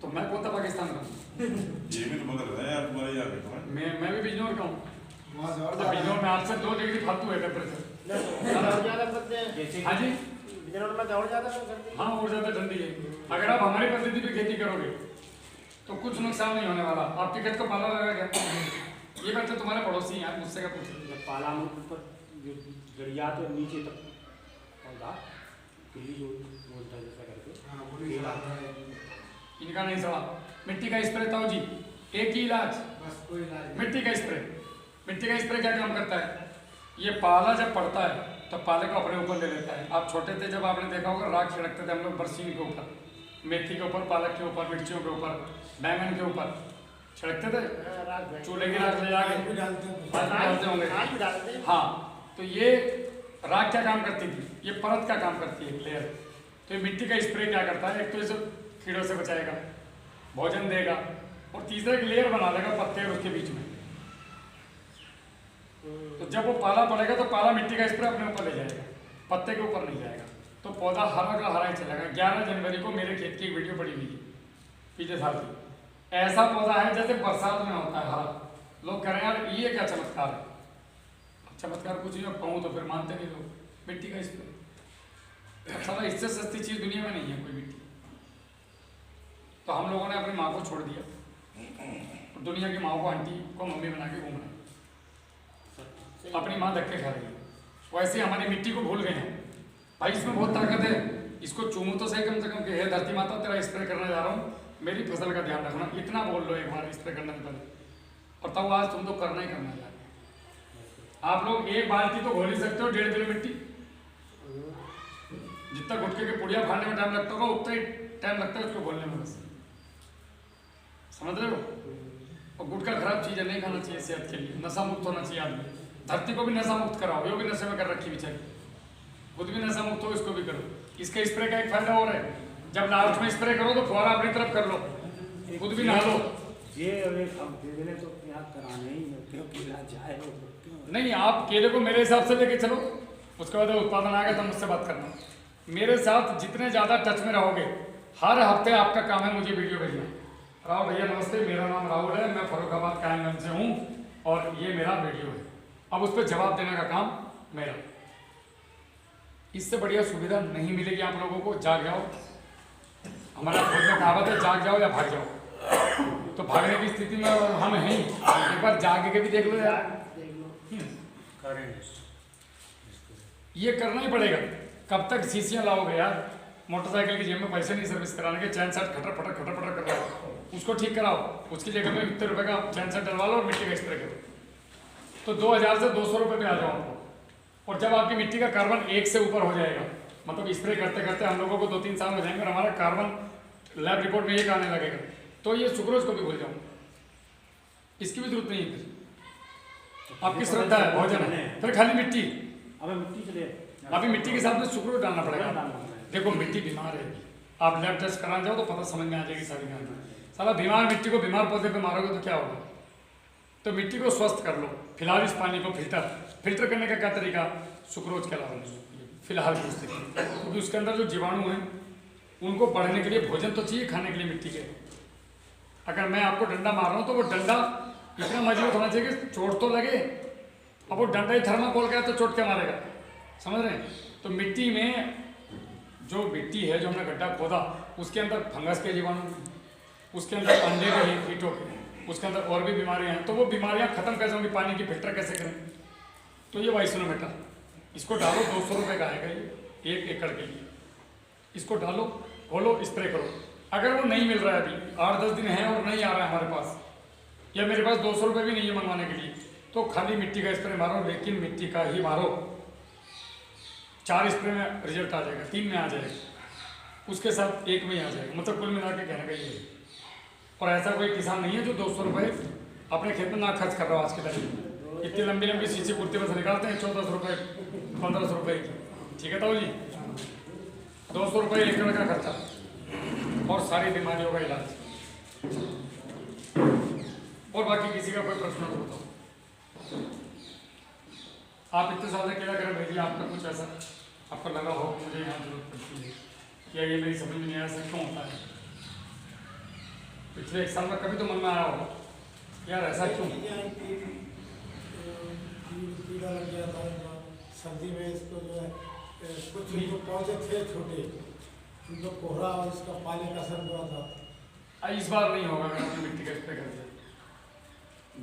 तो मैं कौन था पाकिस्तान का? मैं भी बिजनौर का हूँ। बिजनौर में आपसे 2 डिग्री फालतू है टेम्परेचर। हाँ जी, हाँ और ज़्यादा ठंडी है। अगर आप हमारी पद्धति पे खेती करोगे तो कुछ नुकसान नहीं होने वाला। आपके खेत को पाला लगा क्या? ये बच्चे तुम्हारे पड़ोसी हैं, आप मुझसे क्या पूछ रहे हैं? पाला में ऊपर गड़िया तो नीचे तक पौधा जो बोलता है जैसा करके इनका नहीं सड़ा। मिट्टी का स्प्रे ताऊ जी, एक ही इलाज, मिट्टी का स्प्रे। मिट्टी का स्प्रे क्या काम करता है? ये पाला जब पड़ता है तो पाले को अपने ऊपर ले लेता है। आप छोटे थे जब आपने देखा होगा राख छिड़कते थे हम लोग बरसीन के ऊपर, मेथी के ऊपर, पालक के ऊपर, मिर्चियों के ऊपर, बैंगन के ऊपर छिड़कते थे। चूल्हे की राख ले जाके डालते होंगे। हाँ, तो ये राख क्या काम करती थी? ये परत का काम करती है, लेयर। तो ये मिट्टी का स्प्रे क्या करता है? एक तो इसे कीड़ों से बचाएगा, भोजन देगा, और तीसरा एक लेयर बना देगा पत्ते और उसके बीच में। तो जब वो पाला पड़ेगा तो पाला मिट्टी का स्प्रे अपने ऊपर ले जाएगा, पत्ते के ऊपर नहीं जाएगा। तो पौधा हरा का हरा ही चलेगा। 11 जनवरी को मेरे खेत की एक वीडियो पड़ी हुई है पिछले साल की। ऐसा पौधा है जैसे बरसात में होता है हरा। लोग कह रहे हैं यार ये क्या चमत्कार है। चमत्कार कुछ नहीं, कहूँ तो फिर मानते नहीं लोग। मिट्टी का स्प्रे अच्छा, इससे सस्ती चीज़ दुनिया में नहीं है कोई मिट्टी। तो हम लोगों ने अपनी माँ को छोड़ दिया और दुनिया की माँ को, आंटी को मम्मी बना के घूम रहे हैं। अपनी माँ धक्के खा रही है, वैसे हमारी मिट्टी को भूल गए हैं। भाई इसमें बहुत ताकत है, इसको चूमू तो सही कम से कम कि हे धरती माता तेरा स्प्रे करने जा रहा हूँ, मेरी फसल का ध्यान रखना। इतना बोल लो एक बार स्प्रे करने से पहले, और तब आज तुम तो करना ही करना है। आप लोग एक बाल्टी तो घोल ही सकते हो 1.5 किलो मिट्टी। जितना गुटके के पुड़िया फाड़ने में टाइम लगता होगा उतना ही टाइम लगता है उसको घोलने में, बस। समझ रहे हो? और गुटखा खराब चीज़ है, नहीं खाना चाहिए सेहत के लिए। नशा मुक्त होना चाहिए आदमी। धरती को भी नशा मुक्त कराओ, ये भी नशे में कर रखी बेचारी, खुद भी नशा मुक्त हो, इसको भी करो। इसके स्प्रे का एक फायदा और है, जब लास्ट में स्प्रे करो तो फुहारा अपनी तरफ कर लो, खुद भी नहा लो। ये तो क्या कराना ही जाए नहीं, आप केले को मेरे हिसाब से लेके चलो, उसके बाद उत्पादन आएगा तब मुझसे बात करना। मेरे साथ जितने ज़्यादा टच में रहोगे, हर हफ्ते आपका काम है मुझे वीडियो भेजना। राहुल भैया नमस्ते, मेरा नाम राहुल है, मैं फर्रुखाबाद कायमगंज से हूँ और ये मेरा वीडियो है। अब उस पर जवाब देने का काम मेरा। इससे बढ़िया सुविधा नहीं मिलेगी आप लोगों को। जाग जाओ, हमारा खुद में कहावत है, जाग जाओ या भाग जाओ। तो भागने की स्थिति में हम हैं, एक बार जाग के भी देख लो यार। ये करना ही पड़ेगा। कब तक शीशियाँ लाओगे यार? मोटरसाइकिल की जेब में पैसे नहीं सर्विस कराने के, चैन साथ खटर फटर कर रहा है। उसको ठीक कराओ, उसकी जगह में इतने रुपये का सेंसर डलवा लो और मिट्टी का स्प्रे करो, तो 2000 से 200 रुपये पे आ जाओ आपको। और जब आपकी मिट्टी का कार्बन 1 से ऊपर हो जाएगा, मतलब स्प्रे करते करते हम लोगों को 2-3 साल हो जाएंगे और हमारा कार्बन लैब रिपोर्ट में 1 आने लगेगा, तो ये सुक्रोज को भी भूल जाओ, इसकी भी जरूरत नहीं है। फिर आपकी श्रद्धा है, भोजन है, फिर खाली मिट्टी, अभी मिट्टी के साथ में सुक्रोज डालना पड़ेगा। देखो मिट्टी बीमार है, आप लैब टेस्ट कराने जाओ तो पता समझ में आ जाएगी सारी बात। साला बीमार मिट्टी को बीमार पौधे पे मारोगे तो क्या होगा? तो मिट्टी को स्वस्थ कर लो। फिलहाल इस पानी को फिल्टर करने का क्या तरीका? सुक्रोज के अलावा फिलहाल की स्थिति, क्योंकि उसके अंदर जो जीवाणु हैं उनको बढ़ने के लिए भोजन तो चाहिए, खाने के लिए मिट्टी के। अगर मैं आपको डंडा मार रहा हूँ तो वो डंडा इतना मजबूत होना चाहिए कि चोट तो लगे, अब वो डंडा ही थर्माकोल का है तो चोट क्या मारेगा? समझ रहे हैं? तो मिट्टी में जो मिट्टी है, जो हमने गड्ढा खोदा, उसके अंदर फंगस के जीवाणु, उसके अंदर अंडे के कीटों के, उसके अंदर और भी बीमारियां हैं। तो वो बीमारियां खत्म कैसे होंगी? पानी की फिल्टर कैसे करें? तो ये वाइसोनोमीटर, इसको डालो, 200 रुपये का आएगा ये 1 एकड़ के लिए। इसको डालो, खोलो, स्प्रे करो। अगर वो नहीं मिल रहा है, अभी 8-10 दिन है और नहीं आ रहा है हमारे पास, या मेरे पास 200 रुपये भी नहीं है मंगवाने के लिए, तो खाली मिट्टी का स्प्रे मारो, लेकिन मिट्टी का ही मारो। 4 स्प्रे में रिजल्ट आ जाएगा, 3 में आ जाएगा, उसके साथ 1 में आ जाएगा। मतलब कुल मिला के कहने का ये है। और ऐसा कोई किसान नहीं है जो 200 रुपये अपने खेत में ना खर्च कर रहा हो। आज के टाइम इतनी लंबी लंबी सींची पूर्ति में से निकालते हैं 1400 रुपये, 1500 रुपये, ठीक है ताऊ जी? 200 रुपये एकड़ का खर्चा और सारी बीमारियों का इलाज। और बाकी किसी का कोई प्रश्न हो तो आप इतने साल से क्या करें भेजिए। आपका कुछ ऐसा आपको लगा हो मुझे यहाँ जरूरत पड़ती है, क्या ये मेरी समझ में नहीं आया, सर क्यों होता है? पिछले 1 साल में कभी तो मन में आया होगा यार ऐसा क्यों? कीड़ा लग गया था सर्दी में, इसको जो है कुछ जो पौधे थे छोटे, उनको कोहरा और इसका पाले का असर हुआ था। इस बार नहीं होगा अगर आपने मिट्टी का स्प्रे कर दिया,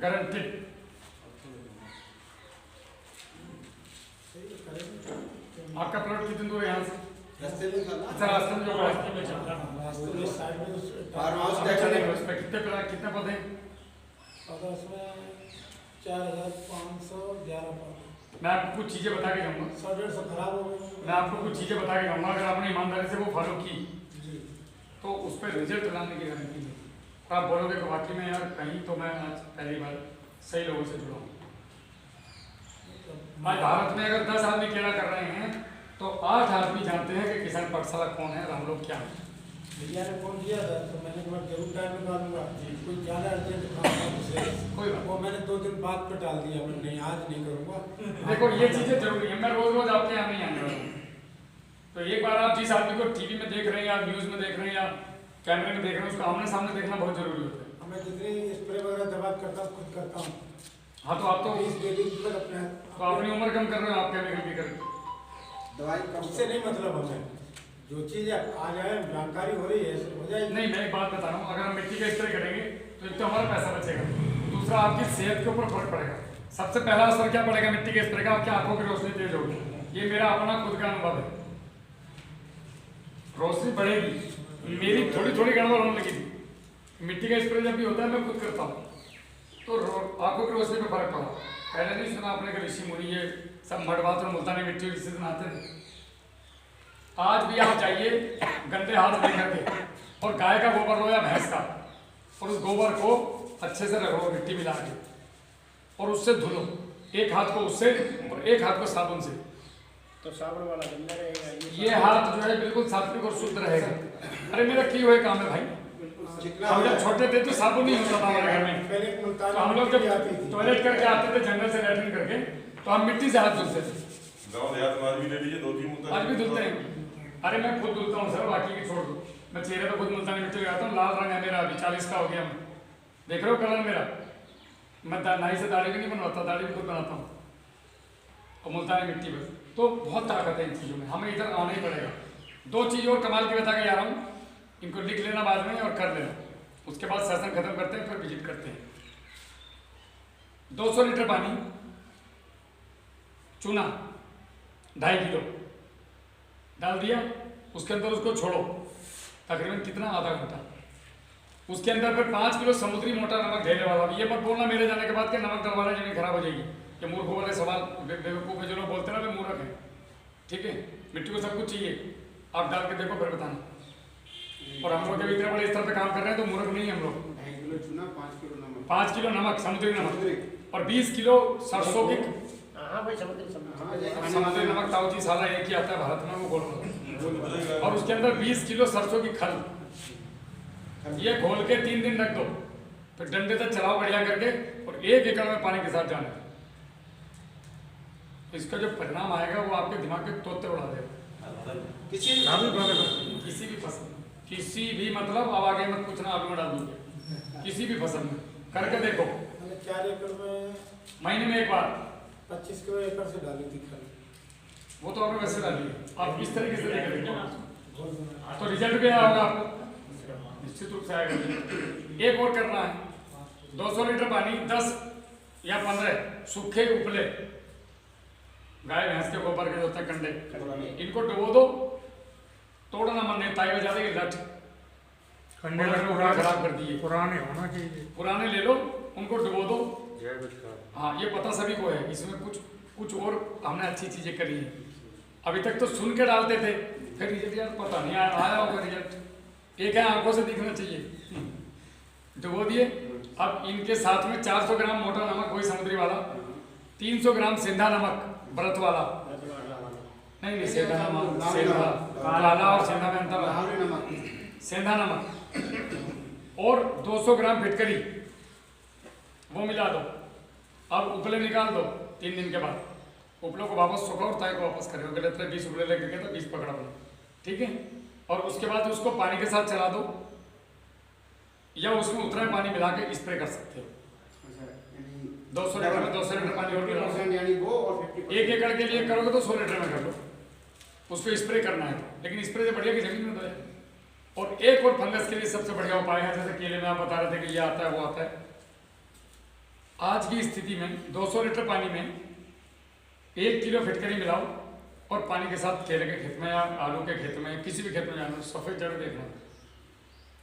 गारंटेड। आपका प्लॉट कितने दूर है यहाँ से? अच्छा, रास्ते में जो कितने पौधे? उसमें 4511 पौधे। मैं आपको कुछ चीज़ें बता के जाऊँगा। 100-150 खराब हो गए। मैं आपको कुछ चीज़ें बता के जाऊँगा, अगर आपने ईमानदारी से वो फॉलो की तो उस पर रिजल्ट लाने की गारंटी है। और आप बोलोगे कि वाकई में यार कहीं तो मैं आज पहली बार सही लोगों से जुड़ा हूँ। आज भारत में अगर 10 आदमी केला कर रहे हैं तो 8 आदमी जानते हैं कि किसान पाठशाला कौन है और हम लोग क्या हैं। भैया ने फोन किया था तो मैंने कहा जरूर टाइम निकालूंगा, कोई ज़्यादा अर्जेंट काम था मुझसे, कोई बात वो मैंने 2 दिन बाद पे डाल दिया, मैं नहीं आज नहीं करूँगा। देखो ये चीज़ें जरूरी है, मैं रोज आपके यहाँ नहीं आने वाला हूँ। तो एक बार आप जिस आदमी को टीवी में देख रहे हैं या न्यूज़ में देख रहे हैं या कैमरे में देख रहे हैं, उसको आमने सामने देखना बहुत जरूरी होता है। मैं जितनी स्प्रे वगैरह दवा करता हूँ खुद करता हूँ। हाँ तो आप तो अपनी उम्र कम कर रहे हो, आप केमिकल भी कर दवाई उससे नहीं मतलब हमें, जो चीज़ आ जाए जानकारी हो रही है हो जाएगी। नहीं, मैं एक बात बता रहा हूँ, अगर हम मिट्टी का स्प्रे करेंगे तो एक तो हमारा पैसा बचेगा, दूसरा आपकी सेहत के ऊपर फर्क पड़ेगा। सबसे पहला असर क्या पड़ेगा मिट्टी के स्प्रे का? आपकी आंखों की रोशनी तेज होगी। ये मेरा अपना खुद का अनुभव है, रोशनी बढ़ेगी। मेरी थोड़ी थोड़ी गड़बड़ होने लगी थी, मिट्टी का स्प्रे जब भी होता है मैं खुद करता हूँ तो आंखों की रोशनी पे फर्क पड़ा। पहले नहीं सुना आपने कि ऋषि मुनि ये सब मडवात और मुल्तानी मिट्टी इसी से नहाते थे। आज भी आप जाइए गंदे हाथ लेकर के और गाय का गोबर लो या भैंस का, और उस गोबर को अच्छे से रगड़ो मिट्टी मिला के और उससे धुलो, एक हाथ को उससे और एक हाथ को साबुन से, तो साबुन वाला गंदा रहेगा, ये हाथ जो है बिल्कुल सात्विक और शुद्ध रहेगा। अरे मेरा किए हुए काम है भाई, हम जब छोटे थे तो साबुन नहीं होता था हमारे घर में, तो हम लोग जब टॉयलेट करके आते थे जंगल से लैट्रिन करके तो हम मिट्टी से हाथ धुलते थे। आज भी धुलते हैं। अरे मैं खुद धुलता हूँ सर, बाकी की छोड़ दो, मैं चेहरे पे खुद मुल्तानी मिट्टी लगाता हूँ। लाल रंग है मेरा, अभी 40 का हो गया मैं, देख रहे हो कलर मेरा। मैं नाई से दाढ़ी भी नहीं बनवाता, दाढ़ी भी खुद बनाता हूँ और मुल्तानी मिट्टी पर। तो बहुत ताकत है इन चीज़ों में, हमें इधर आना ही पड़ेगा। 2 चीज़ और कमाल की बता के जा रहा हूँ, इनको लिख लेना बाद में और कर लेना, उसके बाद सेशन खत्म करते हैं फिर विजिट करते हैं। 200 लीटर पानी, चूना 2.5 किलो डाल दिया, उसके अंदर उसको छोड़ो तकरीबन कितना, आधा घंटा। उसके अंदर फिर 5 किलो समुद्री मोटा नमक ढेले वाला। ये मत बोलना मेरे जाने के बाद कि नमक डलवाना जमीन खराब हो जाएगी। ये मूर्खों वाले सवाल बेवकूफ़ जो लोग बोलते हैं ना वे मूर्ख हैं। ठीक है, मिट्टी को सब कुछ चाहिए, आप डाल के देखो फिर बताना। और हम लोग जब इतने बड़े स्तर पे काम कर रहे हैं तो मूर्ख नहीं हम लोग। 2.5 किलो चूना, 5 किलो नमक समुद्री नमक और 20 किलो सरसों की समुद्री नमक ताऊजी साला एक ही आता है भारत में, वो बोल। और उसके अंदर 20 किलो सरसों की खल, ये घोल के 3 दिन रख दो, फिर डंडे से चलाओ बढ़िया करके और 1 एकड़ में पानी के साथ जाने दो। इसका जो परिणाम आएगा वो आपके दिमाग के तोते उड़ा देगा। किसी भी फसल, किसी भी मतलब अब आगे मत पूछना, आलू में डाल दूंगे, किसी भी फसल में करके देखो। 4 एकड़ में महीने में एक बार 25 किलो एकड़ से डाली थी खल। वो तो आपने वैसे डाली है, आप किस तरीके से देखेंगे तो रिजल्ट भी आया होगा आपको, निश्चित रूप से आएगा। एक और करना है, 200 लीटर पानी 10 या 15 सूखे उपले गाय भैंस के गोबर के जो होते हैं कंडे, इनको डुबो दो, तोड़ना मन नहीं, ताई बजा देगी लठ, कंडे खराब कर दिए, पुराने होना चाहिए, पुराने ले लो, उनको डुबो दो। हाँ, ये पता सभी को है, इसमें कुछ और हमने अच्छी चीजें करी है। अभी तक तो सुन के डालते थे, फिर रिजल्ट यार पता नहीं आया होगा रिजल्ट। एक है आंखों से दिखना चाहिए, डुबो दिए। अब इनके साथ में 400 ग्राम मोटा नमक, वही समुद्री वाला, 300 ग्राम सेंधा नमक व्रत वाला, नहीं सेंधा नमक, सेंधा काला और सेंधा में अंतर है, सेंधा नमक और 200 ग्राम फिटकरी, वो मिला दो। अब उपले निकाल दो 3 दिन के बाद, उपलों को वापस सुखाओ और ताई को वापस करो। अगर 20 उपले लेके गए तो 20 पकड़ा बना, ठीक है। और उसके बाद उसको पानी के साथ चला दो या उसमें उतना ही पानी मिला के स्प्रे कर सकते हो। 200 लीटर में 200 लीटर पानी और मिला, 1 एकड़ के लिए करोगे तो 100 लीटर में कर लो, उसको स्प्रे करना है। लेकिन स्प्रे से बढ़िया कि जमीन में दो। और एक और फंगस के लिए सबसे बढ़िया उपाय है, जैसे केले में आप बता रहे थे कि ये आता है वो आता है। आज की स्थिति में 200 लीटर पानी में 1 किलो फिटकरी मिलाओ और पानी के साथ केले के खेत में या आलू के खेत में, किसी भी खेत में जाना, सफेद जड़ देखना,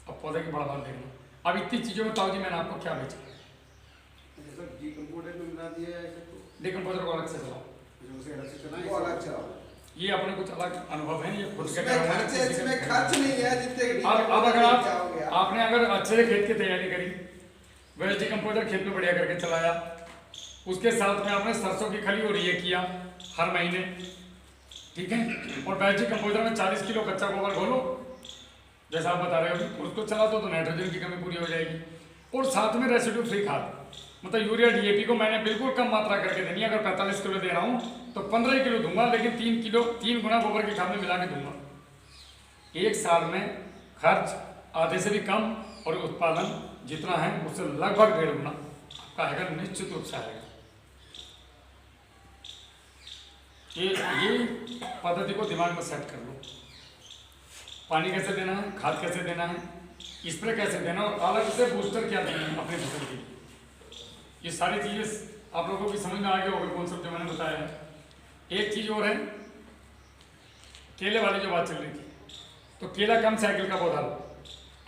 अब पौधे की बढ़ावा देखना। अब इतनी चीजों में ताऊ जी मैंने आपको क्या बेचा, डिकम्पोजर को अलग से चलाओ, ये अपने कुछ अलग अनुभव है, ये खुद के खर्च नहीं है जितने। अब अगर आपने अगर अच्छे से खेत की तैयारी करी, वेस्ट डिकम्पोजर खेत में बढ़िया करके चलाया, उसके साथ में आपने सरसों की खली और ये किया हर महीने, ठीक है। और वेस्ट डिकम्पोजर में 40 किलो कच्चा गोबर घोलो, जैसा आप बता रहे हो, उसको चला दो तो नाइट्रोजन की कमी पूरी हो जाएगी। और साथ में रेसिड्यू फ्री खाद, मतलब यूरिया डीएपी को मैंने बिल्कुल कम मात्रा करके देनी है। अगर 45 किलो दे रहा हूँ तो 15 किलो दूंगा, लेकिन 3 गुना गोबर की खाद में मिला के दूंगा। 1 साल में खर्च आधे से भी कम और उत्पादन जितना है उससे लगभग 1.5 गुना आपका आएगा, निश्चित रूप से आएगा। ये पद्धति को दिमाग में सेट कर लो। पानी कैसे देना है, खाद कैसे देना है, स्प्रे कैसे देना, और अलग से बूस्टर क्या देना है अपने फसल के लिए, ये सारी चीजें आप लोगों की समझ में आ गया होगा कॉन्सेप्ट जो मैंने बताया है। एक चीज और है, केले वाली जो बात चल रही थी, तो केला कम साइकिल का पौधा लो।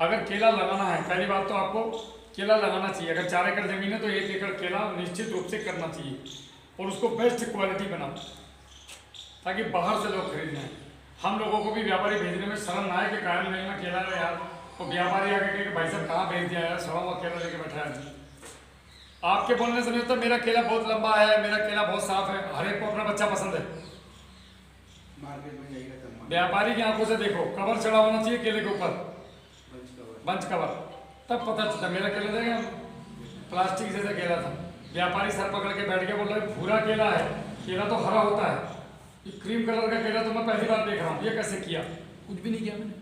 अगर केला लगाना है, पहली बात तो आपको केला लगाना चाहिए। अगर 4 एकड़ जमीन है तो 1 एकड़ केला निश्चित रूप से करना चाहिए, और उसको बेस्ट क्वालिटी बनाओ ताकि बाहर से लोग खरीदना है। हम लोगों को भी व्यापारी भेजने में शर्म ना आए कि कायल नहीं में केला है यार, तो व्यापारी आके कहे भाई साहब कहाँ भेज दिया यार, सड़ा हुआ केला लेके बैठा है। आपके बोलने से नहीं होता मेरा केला बहुत लंबा है, मेरा केला बहुत साफ है, हर एक को अपना बच्चा पसंद है। व्यापारी की आंखों से देखो, कवर चढ़ा होना चाहिए केले के ऊपर, बंच कवर, तब पता चलता मेरा केला देगा प्लास्टिक जैसा केला था। व्यापारी सर पकड़ के बैठ के बोल रहे भूरा केला है, केला तो हरा होता है, ये क्रीम कलर का केला तो मैं पहली बार देख रहा हूँ, ये कैसे किया? कुछ भी नहीं किया मैंने,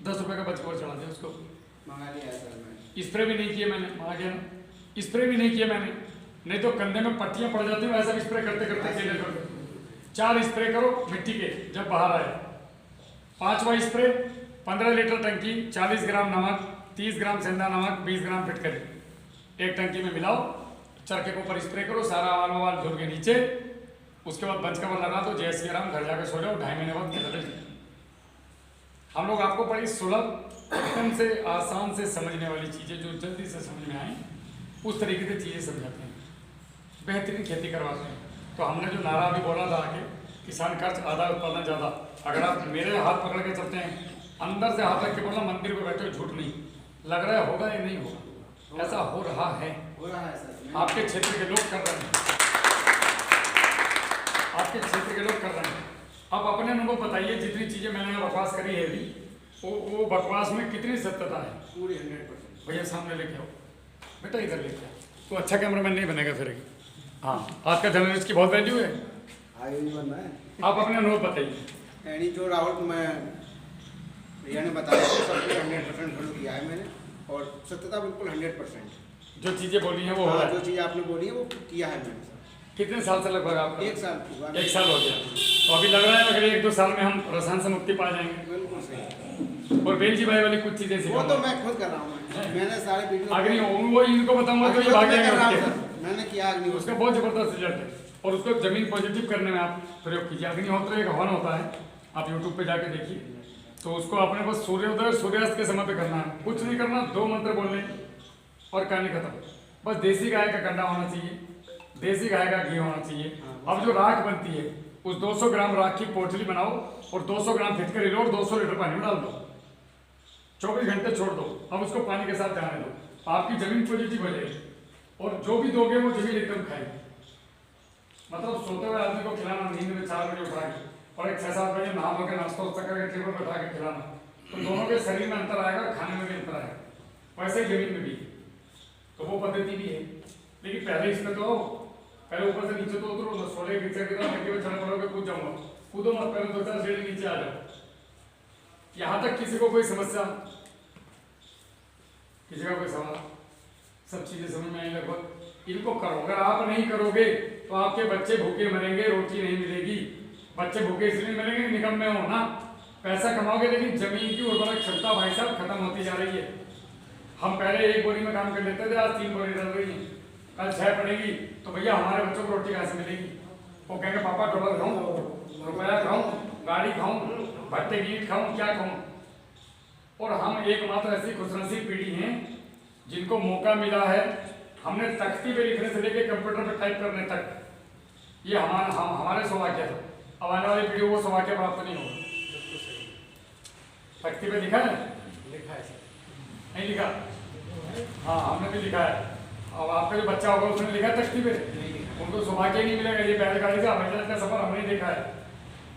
10 रुपए का बच कवर चढ़ा दिया उसको, मंगा लिया सर। स्प्रे भी नहीं किया मैंने, आ गया ना, स्प्रे भी नहीं किया मैंने, नहीं तो कंधे में पट्टियां पड़ जाती हैं ऐसा भी स्प्रे करते करते केले पर। 4 स्प्रे करो मिट्टी के जब बाहर आए, 5वां स्प्रे 15 लीटर टंकी, 40 ग्राम नमक, 30 ग्राम सेंधा नमक, 20 ग्राम फिटकरी, एक टंकी में मिलाओ, चरखे के ऊपर स्प्रे करो, सारा आवाल वाल झुल के नीचे, उसके बाद बंच कवर लगा दो, जय श्री राम, घर जाकर सो जाओ, 2.5 महीने बाद केला। हम लोग आपको बड़ी सुलभ एकदम से आसान से समझने वाली चीज़ें जो जल्दी से समझ में आए उस तरीके से चीज़ें समझाते हैं, बेहतरीन खेती करवाते हैं। तो हमने जो नारा अभी बोला था कि किसान खर्च आधा उत्पादन ज़्यादा, अगर आप मेरे हाथ पकड़ के चलते हैं, अंदर से हाथ रख के बोला मंदिर पे बैठे हो, झूठ नहीं लग रहा है, होगा या नहीं होगा, ऐसा हो रहा है सर। आपके क्षेत्र के लोग कर रहे हैं, आपके क्षेत्र के लोग कर रहे हैं। अब अपने अनुभव बताइए, जितनी चीज़ें मैंने यहाँ बकवास करी है अभी, वो बकवास में कितनी सत्यता है? पूरी 100%। भैया सामने लेके आओ, बेटा इधर लेके आओ, तो अच्छा कैमरामैन नहीं बनेगा फिर। हाँ, आज का जर्नलिस्ट की बहुत वैल्यू है, आगे नहीं बनना है। आप अपने अनुभव बताइए। यानी जो राहुल मैं भैया ने बताया सब 100% फॉलो किया है मैंने, और सत्यता बिल्कुल 100%। जो चीज़ें बोली हैं वो हो हाँ, रहा है। जो चीज़ आपने बोली है वो किया है मैंने सर। कितने साल से लगभग आपका? 1 साल हुआ। 1 साल हो गया। तो अभी लग रहा है अगर 1-2 साल में हम रसायन से मुक्ति पा जाएंगे। बिल्कुल सही। और बेल जी भाई वाली कुछ चीज़ें वो सिखाओ। तो मैं खुद कर रहा हूँ, मैंने सारे वीडियो अग्नि वो इनको बताऊंगा तो ये भाग जाएंगे, मैंने किया अग्नि, उसका बहुत जबरदस्त रिजल्ट है। और उसको जमीन पॉजिटिव करने में आप प्रयोग कीजिए। अग्निहोत्र एक हवन होता है, आप यूट्यूब पे जाके देखिए। तो उसको अपने बस सूर्योदय और सूर्यास्त के समय पे करना है, कुछ नहीं करना, 2 मंत्र बोलने और कहानी खत्म। बस देसी गाय का कंडा होना चाहिए, देसी गाय का घी होना चाहिए। अब जो राख बनती है उस 200 ग्राम राख की पोटली बनाओ और 200 ग्राम फिटकरी लो और 200 लीटर पानी में डाल दो, 24 घंटे छोड़ दो। अब उसको पानी के साथ जाने दो, आपकी जमीन पॉजिटिव हो जाएगी और जो भी दोगे वो जमीन एकदम खाएगी। मतलब सोते हुए आदमी को खिलाना, नींद में 4 बजे उठा के और एक 6-7 बजे नहा धो के नाश्ता वास्ता करके टेबल पर बैठा के खिलाना, तो दोनों के शरीर में अंतर आएगा, खाने में भी अंतर आएगा, वैसे ही जमीन में भी। तो वो पद्धति भी है, लेकिन पहले इसमें तो पहले ऊपर से नीचे तो उतरो, 16 गिरचा की तरह लगे हुए चढ़ पड़ोगे, कूद जाऊंगा, कूदो मत, पहले 2-4 सीढ़ी नीचे आ जाओ। यहाँ तक किसी को कोई समस्या, किसी का कोई सवाल, सब चीजें समझ में आए लगभग। इनको करो, अगर आप नहीं करोगे तो आपके बच्चे भूखे मरेंगे, रोटी नहीं मिलेगी। बच्चे भूखे इसलिए मिलेंगे निकम्मे हो ना, पैसा कमाओगे लेकिन जमीन की उर्वरक क्षमता भाई साहब खत्म होती जा रही है। हम पहले 1 बोरी में काम कर लेते थे, आज 3 बोरी डल रही है, कल 6 पड़ेगी, तो भैया हमारे बच्चों को रोटी कहाँ से मिलेगी? वो कहेंगे पापा डॉलर खाऊं, रुपया खाऊं, गाड़ी खाऊं, भट्टे ईंट खाऊं, क्या खाऊं? और हम एकमात्र ऐसी खुशनसीब पीढ़ी हैं जिनको मौका मिला है, हमने तख्ती पे लिखने से लेकर कंप्यूटर पे टाइप करने तक, ये हमारे सौभाग्य था। अब आने वाली पीढ़ी वो सौभाग्य प्राप्त नहीं होगा। तख्ती पे लिखा है? लिखा है सर। नहीं लिखा? हाँ, हमने भी लिखा है। अब आपका जो बच्चा होगा उसने लिखा है तख्ती पे? उनको सौभाग्य नहीं मिलेगा। ये बैलगाड़ी का हवाई जहाज का सफर हमने देखा है।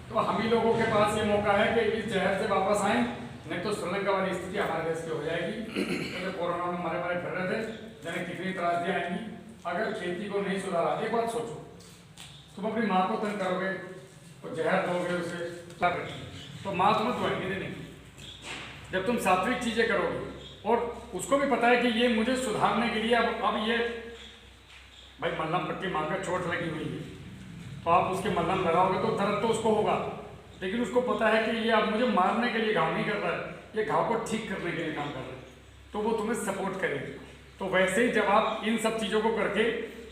तो हम ही लोगों के पास ये मौका है कि इस जहर से वापस आए, नहीं तो श्रीलंका वाली स्थिति हमारे देश की हो जाएगी। तो कोरोना में मरे फिर रहे थे, जाने कितनी त्रासदियाँ आएंगी अगर खेती को नहीं सुधारा। एक बात सोचो, तुम अपनी माँ को तंग करोगे तो जहर दोगे उसे, क्या करेगी? तो माँ तुम्हें दुआएंगे नहीं। जब तुम सात्विक चीजें करोगे और उसको भी पता है कि ये मुझे सुधारने के लिए अब ये भाई मल्लम पट्टी मारकर चोट लगी हुई है, तो आप उसके मल्लम लगाओगे तो दर्द तो उसको होगा, लेकिन उसको पता है कि ये अब मुझे मारने के लिए घाव नहीं कर रहा है, ये घाव को ठीक करने के लिए काम कर रहा है, तो वो तुम्हें सपोर्ट करेगी। तो वैसे ही जब आप इन सब चीज़ों को करके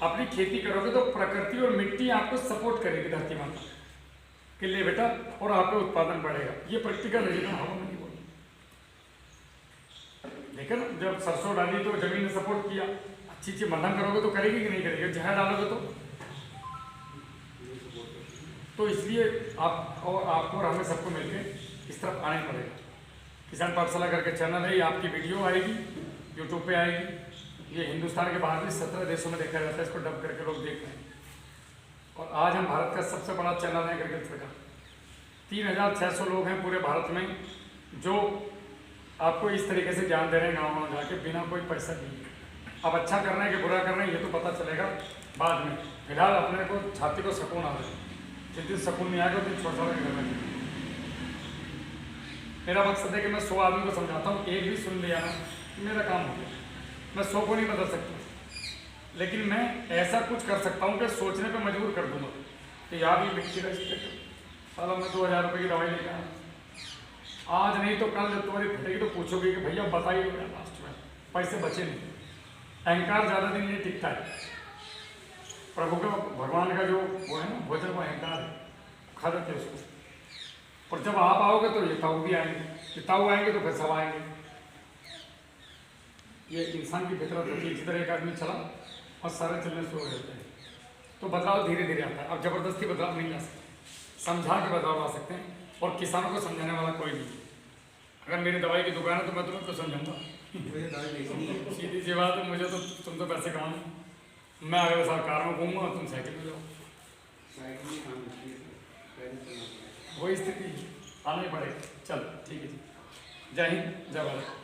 अपनी खेती करोगे तो प्रकृति और मिट्टी आपको सपोर्ट करेगी, धरती माता के लिए बेटा, और आपका उत्पादन बढ़ेगा। ये प्रैक्टिकल है, हवा में नहीं बोली। देखा ना, जब सरसों डाली तो जमीन ने सपोर्ट किया, अच्छी चीज मल्लम करोगे तो करेगी कि नहीं करेगी, जहर डालोगे तो इसलिए आप और आपको और हमें सबको मिलकर इस तरफ आने पड़ेगा। किसान पाठशाला करके चैनल है, आपकी वीडियो आएगी, यूट्यूब पे आएगी। ये हिंदुस्तान के बाहर भी 17 देशों में देखा जाता है, इसको डब करके लोग देख रहे हैं। और आज हम भारत का सबसे बड़ा चैनल है एग्रीकल्चर का। 3600 लोग हैं पूरे भारत में जो आपको इस तरीके से ज्ञान दे रहे हैं, गाँव जाके बिना कोई पैसा दिए। अब अच्छा कर रहे हैं कि बुरा कर रहे हैं ये तो पता चलेगा बाद में। फिलहाल अपने को छाती को सुकून आ रहा है, जिस दिन सुकून नहीं आएगा उस दिन छोड़ छोड़ के घर में। मेरा मकसद है कि मैं 100 आदमी को समझाता हूँ, एक भी सुन लिया ना मेरा काम हो गया। मैं 100 को नहीं बदल सकता, लेकिन मैं ऐसा कुछ कर सकता हूँ कि सोचने पे मजबूर कर दूंगा कि यार ये मिट्टी का साला मैं 2000 रुपये की दवाई लेकर आया, आज नहीं तो कल जब तुम्हारी फटेगी तो पूछोगे कि भैया बताइए लास्ट में पैसे बचे नहीं। अहंकार ज़्यादा दिन नहीं टिकता है। प्रभु का भगवान का जो वो है ना भोजन, वो अहंकार है, खा जाते उसको। और जब आप आओगे तो ये ताऊ भी आएंगे, ये ताऊ आएंगे तो फिर सब आएंगे, ये इंसान की फितरत होती है, जिधर एक आदमी चला और सारे चलने शुरू हो जाते हैं। तो बदलाव धीरे धीरे आता है। अब ज़बरदस्ती बदलाव नहीं ला सकते, समझा के बदलाव ला सकते हैं। और किसानों को समझाने वाला कोई नहीं है। अगर मेरी दवाई की दुकान है तो मैं तुम्हें तो समझाऊंगा, सीधी सी बात है। मुझे तो तुम तो पैसे कमाओ, मैं अगले साल कार में घूमूंगा और तुम साइकिल में जाओ। वही स्थिति आने पड़ेगी। चल ठीक है जी, जय हिंद जय भारत।